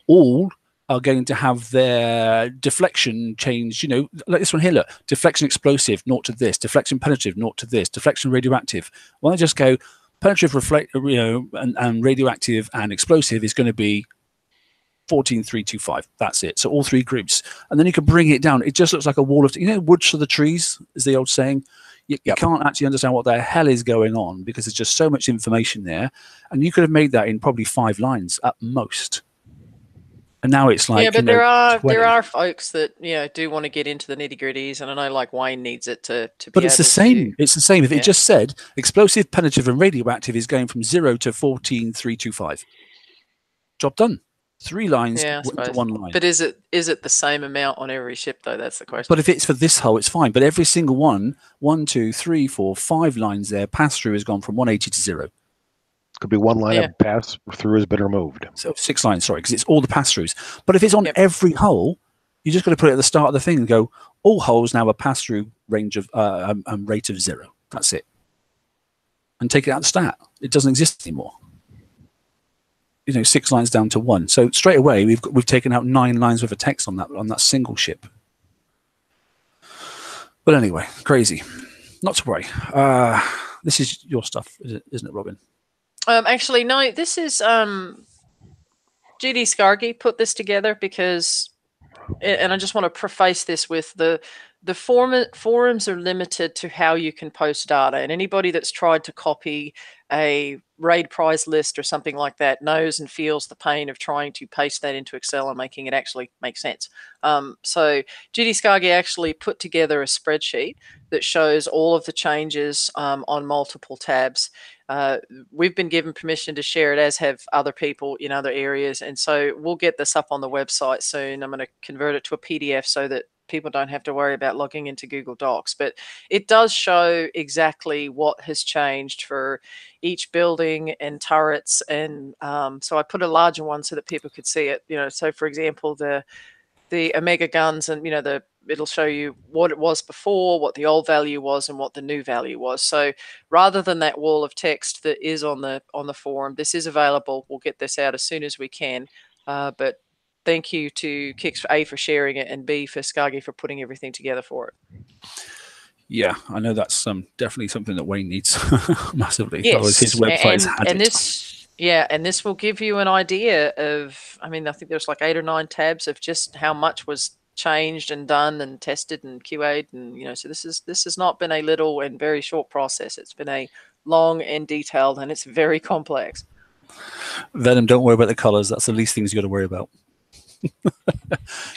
All are going to have their deflection change. Like this one here, look, deflection explosive, 0 to this, deflection penetrative, 0 to this, deflection radioactive. Why don't they just go penetrative, and radioactive and explosive is going to be 14,325. That's it. So all 3 groups, and then you can bring it down. It just looks like a wall of, woods for the trees, is the old saying. You can't actually understand what the hell is going on because there's just so much information there, and you could have made that in probably 5 lines at most. And now it's like, but there are folks that do want to get into the nitty gritties, and I know like Wayne needs it to be. But it's the same. It's the same. If it just said explosive, penetrative, and radioactive is going from 0 to 14,325. Job done. 3 lines into 1 line. But is it the same amount on every ship though? That's the question. But if it's for this hull, it's fine. But every single 1, 2, 3, 4, 5 lines there, pass through has gone from 180 to 0. Could be 1 line of pass through has been removed. So 6 lines, sorry, because it's all the pass throughs. But if it's on every hull, you just got to put it at the start of the thing and go, all hulls now have a pass through range of rate of 0. That's it. And take it out of the stat. It doesn't exist anymore. 6 lines down to 1. So straight away we've taken out 9 lines worth of text on that single ship. But anyway, crazy. Not to worry. This is your stuff, isn't it, Robin? Actually, no. This is GD Scargi put this together because, and I just want to preface this with the forums are limited to how you can post data, and anybody that's tried to copy a raid prize list or something like that knows and feels the pain of trying to paste that into Excel and making it actually make sense. So GD Scargi actually put together a spreadsheet that shows all of the changes on multiple tabs. We've been given permission to share it, as have other people in other areas, and so we'll get this up on the website soon. I'm going to convert it to a PDF so that people don't have to worry about logging into Google Docs, but it does show exactly what has changed for each building and turrets. And so I put a larger one so that people could see it. So for example, the Omega guns, and it'll show you what it was before, what the old value was, and what the new value was. So rather than that wall of text that is on the forum, this is available. We'll get this out as soon as we can. But thank you to Kix for sharing it, and B for Scargi for putting everything together for it. Yeah, I know that's definitely something that Wayne needs massively. Yes, his website's had and it. this will give you an idea of, I think there's like 8 or 9 tabs of just how much was changed and done and tested and QA'd, and so this has not been a little and very short process. It's been a long and detailed, and it's very complex. Venom, don't worry about the colors. That's the least things you got to worry about.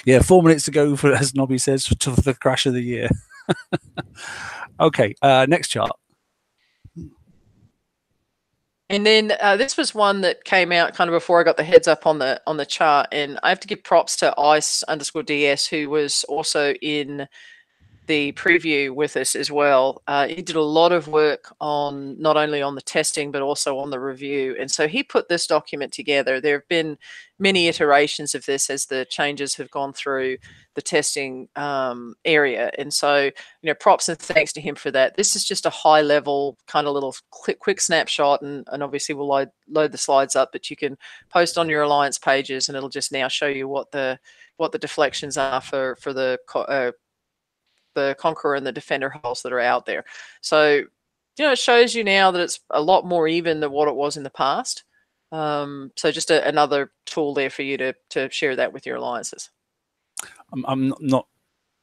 Yeah, 4 minutes to go for, as Nobby says, to the crash of the year. Okay, next chart. And then this was one that came out kind of before I got the heads up on the chart, and I have to give props to ice_ds, who was also in the preview with us as well. He did a lot of work on not only on the testing but also on the review, and so he put this document together. There have been many iterations of this as the changes have gone through the testing area, and so props and thanks to him for that. This is just a high level kind of little quick snapshot, and obviously we'll load the slides up, but you can post on your Alliance pages, and it'll just now show you what the deflections are for the Conqueror and the Defender hulls that are out there. So it shows you now that it's a lot more even than what it was in the past. So just another tool there for you to share that with your alliances. I'm not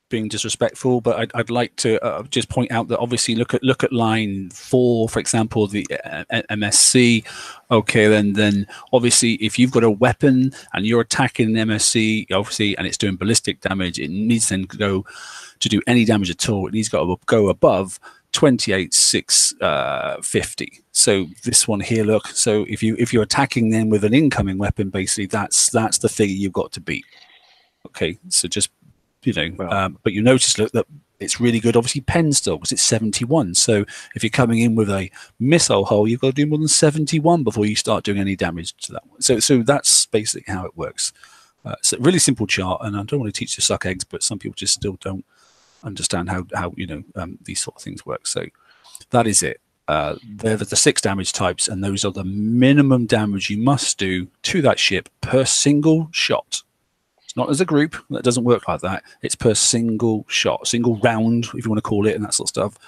being disrespectful, but I'd like to just point out that obviously look at line 4, for example, the MSC. Okay, then obviously if you've got a weapon and you're attacking an MSC, obviously, and it's doing ballistic damage, it needs then to do any damage at all. It needs to go above 28,650. So this one here, look. So if you're attacking them with an incoming weapon, basically that's the figure you've got to beat. Okay, so just but you notice, look, that it's really good. Obviously, pen still, because it's 71. So if you're coming in with a missile hull, you've got to do more than 71 before you start doing any damage to that one. So that's basically how it works. It's a really simple chart, and I don't want to teach you to suck eggs, but some people just still don't understand how these sort of things work. So that is it. They're the 6 damage types, and those are the minimum damage you must do to that ship per single shot. Not as a group, that doesn't work like that. It's per single shot, single round, if you want to call it, and that sort of stuff.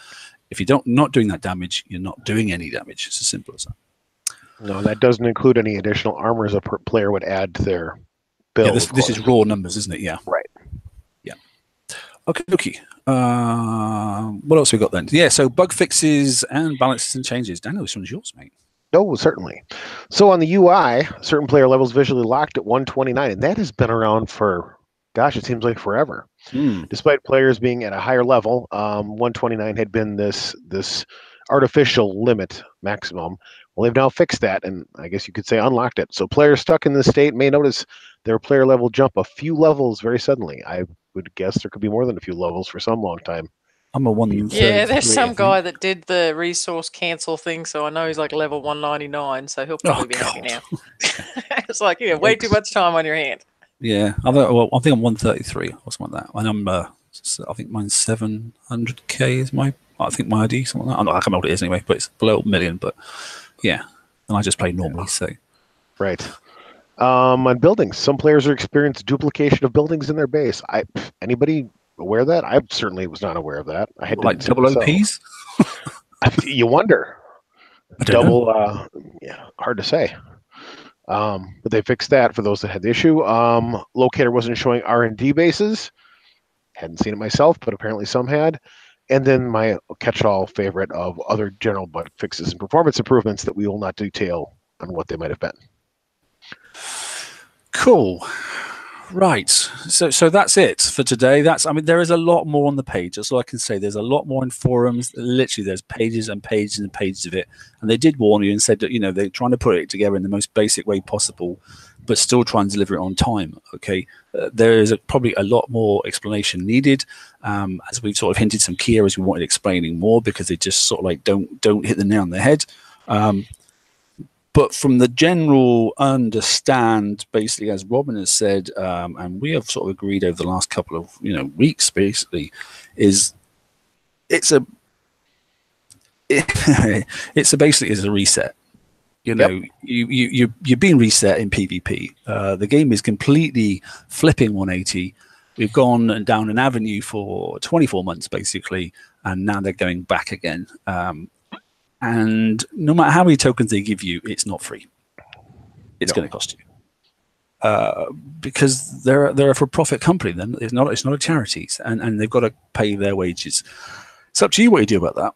If you're not doing that damage, you're not doing any damage. It's as simple as that. No, that doesn't include any additional armors a player would add to their build. Yeah, this is raw numbers, isn't it? Yeah. Right. Yeah. Okay. What else we got then? Yeah, so bug fixes and balances and changes. Daniel, this one's yours, mate. No, certainly. So on the UI, certain player levels visually locked at 129, and that has been around for, gosh, it seems like forever. Despite players being at a higher level, 129 had been this artificial limit maximum. Well, they've now fixed that, and I guess you could say unlocked it. So players stuck in this state may notice their player level jump a few levels very suddenly. I would guess there could be more than a few levels for some long time. I'm a 133. Yeah, there's some guy that did the resource cancel thing, so I know he's like level 199, so he'll probably be happy now. It's like, way too much time on your hand. Yeah, I think I'm 133 or something like that. And I'm, I think mine's 700k is my ID, something like that. I can't remember what it is anyway, but it's below a million. But yeah, and I just play normally, so. Right. On buildings, some players are experiencing duplication of buildings in their base. Anybody aware of that? I certainly was not aware of that. I had like double OPs. You wonder. Double, hard to say. But they fixed that for those that had the issue. Locator wasn't showing R&D bases. Hadn't seen it myself, but apparently some had. And then my catch-all favorite of other general bug fixes and performance improvements that we will not detail on what they might have been. Cool. Right. So that's it for today. There is a lot more on the page. That's all I can say. There's a lot more in forums. Literally, there's pages and pages and pages of it. And they did warn you and said that, they're trying to put it together in the most basic way possible, but still try and deliver it on time. Okay. There is probably a lot more explanation needed. As we've sort of hinted, some key areas we wanted explaining more because they just sort of like don't hit the nail on the head. But from the general understand, basically, as Robin has said, and we have sort of agreed over the last couple of weeks, basically, is it's basically a reset. You're being reset in PvP. The game is completely flipping 180. We've gone down an avenue for 24 months, basically, and now they're going back again. And no matter how many tokens they give you, it's not free. It's going to cost you because they're a for-profit company. Then it's not a charity, and they've got to pay their wages. It's up to you what you do about that.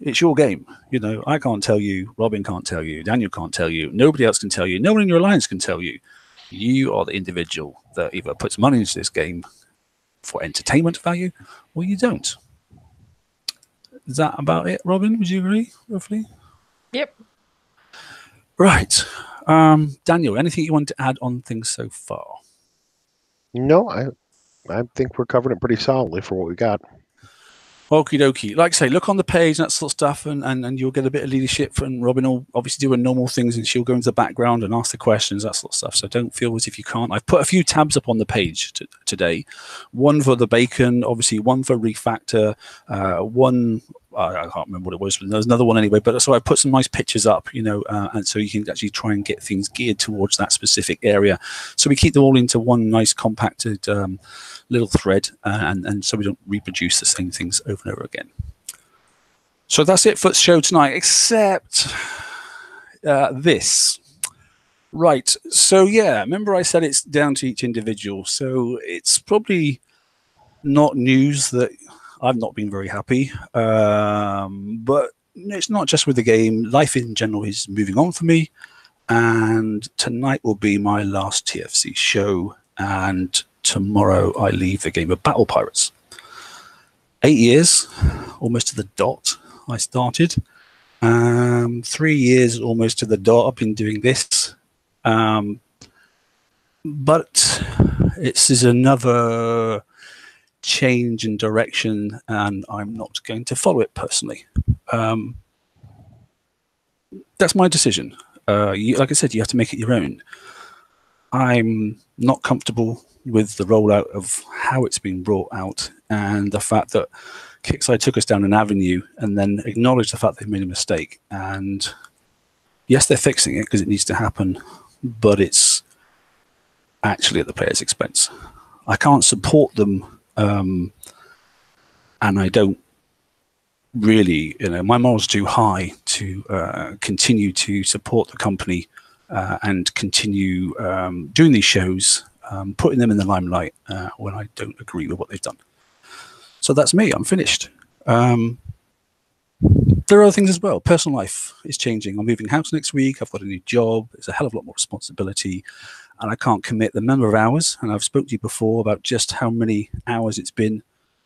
It's your game. I can't tell you. Robin can't tell you. Daniel can't tell you. Nobody else can tell you. No one in your alliance can tell you. You are the individual that either puts money into this game for entertainment value, or you don't. Is that about it, Robin? Would you agree, roughly? Yep. Right. Daniel, anything you want to add on things so far? No, I think we're covering it pretty solidly for what we got. Okie dokie. Like I say, look on the page, that sort of stuff, and you'll get a bit of leadership. And Robin will obviously do normal things, and she'll go into the background and ask the questions, that sort of stuff. So don't feel as if you can't. I've put a few tabs up on the page today. One for the bacon, obviously, one for Refactor, one... I can't remember what it was, but there's another one anyway. But so I put some nice pictures up, and so you can actually try and get things geared towards that specific area. So we keep them all into one nice compacted little thread, and so we don't reproduce the same things over and over again. So that's it for the show tonight, except this. Right. So yeah, remember I said it's down to each individual. So it's probably not news that I've not been very happy, but it's not just with the game. Life in general is moving on for me, and tonight will be my last TFC show, and tomorrow I leave the game of Battle Pirates. 8 years, almost to the dot, I started. 3 years almost to the dot I've been doing this. But this is another change in direction, and I'm not going to follow it personally. That's my decision. Like I said, you have to make it your own. I'm not comfortable with the rollout of how it's been brought out, and the fact that Kickside took us down an avenue and then acknowledged the fact they've made a mistake. And yes, they're fixing it because it needs to happen, but it's actually at the player's expense. I can't support them, and I don't really, my moral's too high to continue to support the company and continue doing these shows, putting them in the limelight when I don't agree with what they've done. So that's me. I'm finished. There are other things as well. Personal life is changing. I'm moving house next week. I've got a new job. There's a hell of a lot more responsibility, and I can't commit the number of hours. And I've spoken to you before about just how many hours it's been.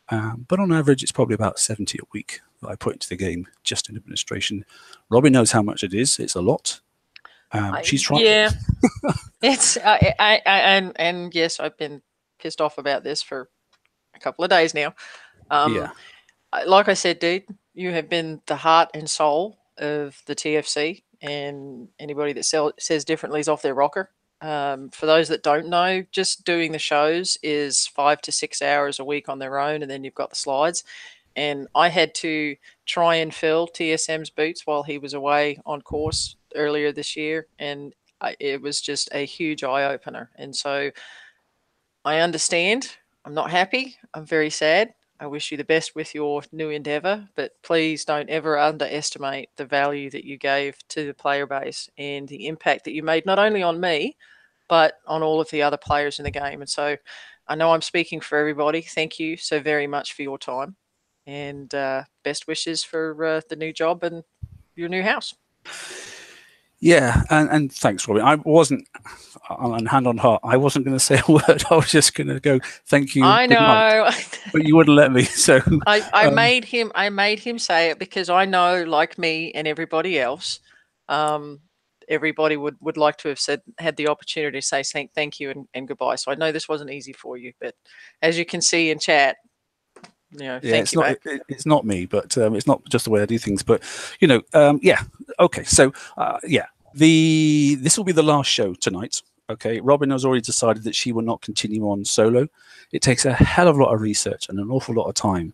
But on average, it's probably about 70 a week that I put into the game just in administration. Robin knows how much it is. It's a lot. She's trying. Yeah, it's and yes, I've been pissed off about this for a couple of days now. Like I said, dude, you have been the heart and soul of the TFC, and anybody that says differently is off their rocker. For those that don't know, just doing the shows is 5 to 6 hours a week on their own, and then you've got the slides. And I had to try and fill TSM's boots while he was away on course earlier this year, and it was just a huge eye-opener. And so I understand. I'm not happy. I'm very sad. I wish you the best with your new endeavor, but please don't ever underestimate the value that you gave to the player base and the impact that you made, not only on me, but on all of the other players in the game. And so I know I'm speaking for everybody. Thank you so very much for your time, and best wishes for the new job and your new house. Yeah, and thanks, Robin. I wasn't, on hand on heart, I wasn't going to say a word. I was just going to go, thank you. I know, but you wouldn't let me. So I made him say it because I know, like me and everybody else, everybody would like to have had the opportunity to say thank you and goodbye. So I know this wasn't easy for you, but as you can see in chat, thank you. It's not me, but it's not just the way I do things. But yeah, okay. So this will be the last show tonight. Okay, Robin has already decided that she will not continue on solo. It takes a hell of a lot of research and an awful lot of time.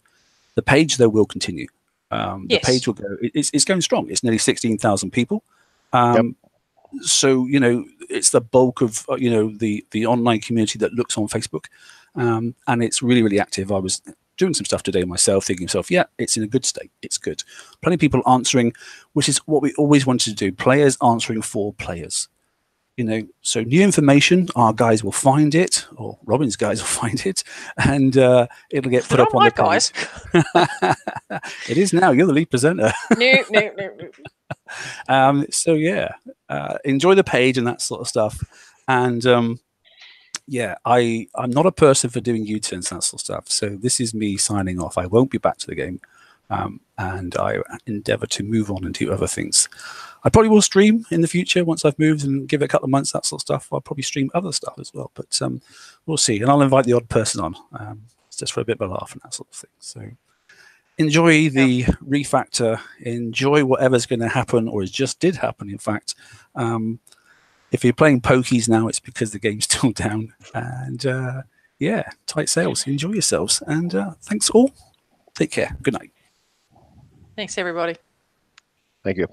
The page though will continue. The page will go. It's going strong. It's nearly 16,000 people. So it's the bulk of the online community that looks on Facebook, and it's really, really active. I was doing some stuff today myself, thinking to myself, yeah, it's in a good state. It's good. Plenty of people answering, which is what we always wanted to do. Players answering for players. So new information, our guys will find it, or Robin's guys will find it, and it'll get put up on the page. Guys. It is now. You're the lead presenter. No. So yeah, enjoy the page and that sort of stuff. And yeah, I'm not a person for doing U-turns and that sort of stuff. So this is me signing off. I won't be back to the game, and I endeavor to move on and do other things. I probably will stream in the future once I've moved and give it a couple of months, that sort of stuff. I'll probably stream other stuff as well, but we'll see. And I'll invite the odd person on, just for a bit of a laugh and that sort of thing. So enjoy the refactor. Enjoy whatever's going to happen, or it just did happen, in fact. If you're playing pokies now, it's because the game's still down. And yeah, tight sales. Enjoy yourselves. And thanks all. Take care. Good night. Thanks, everybody. Thank you.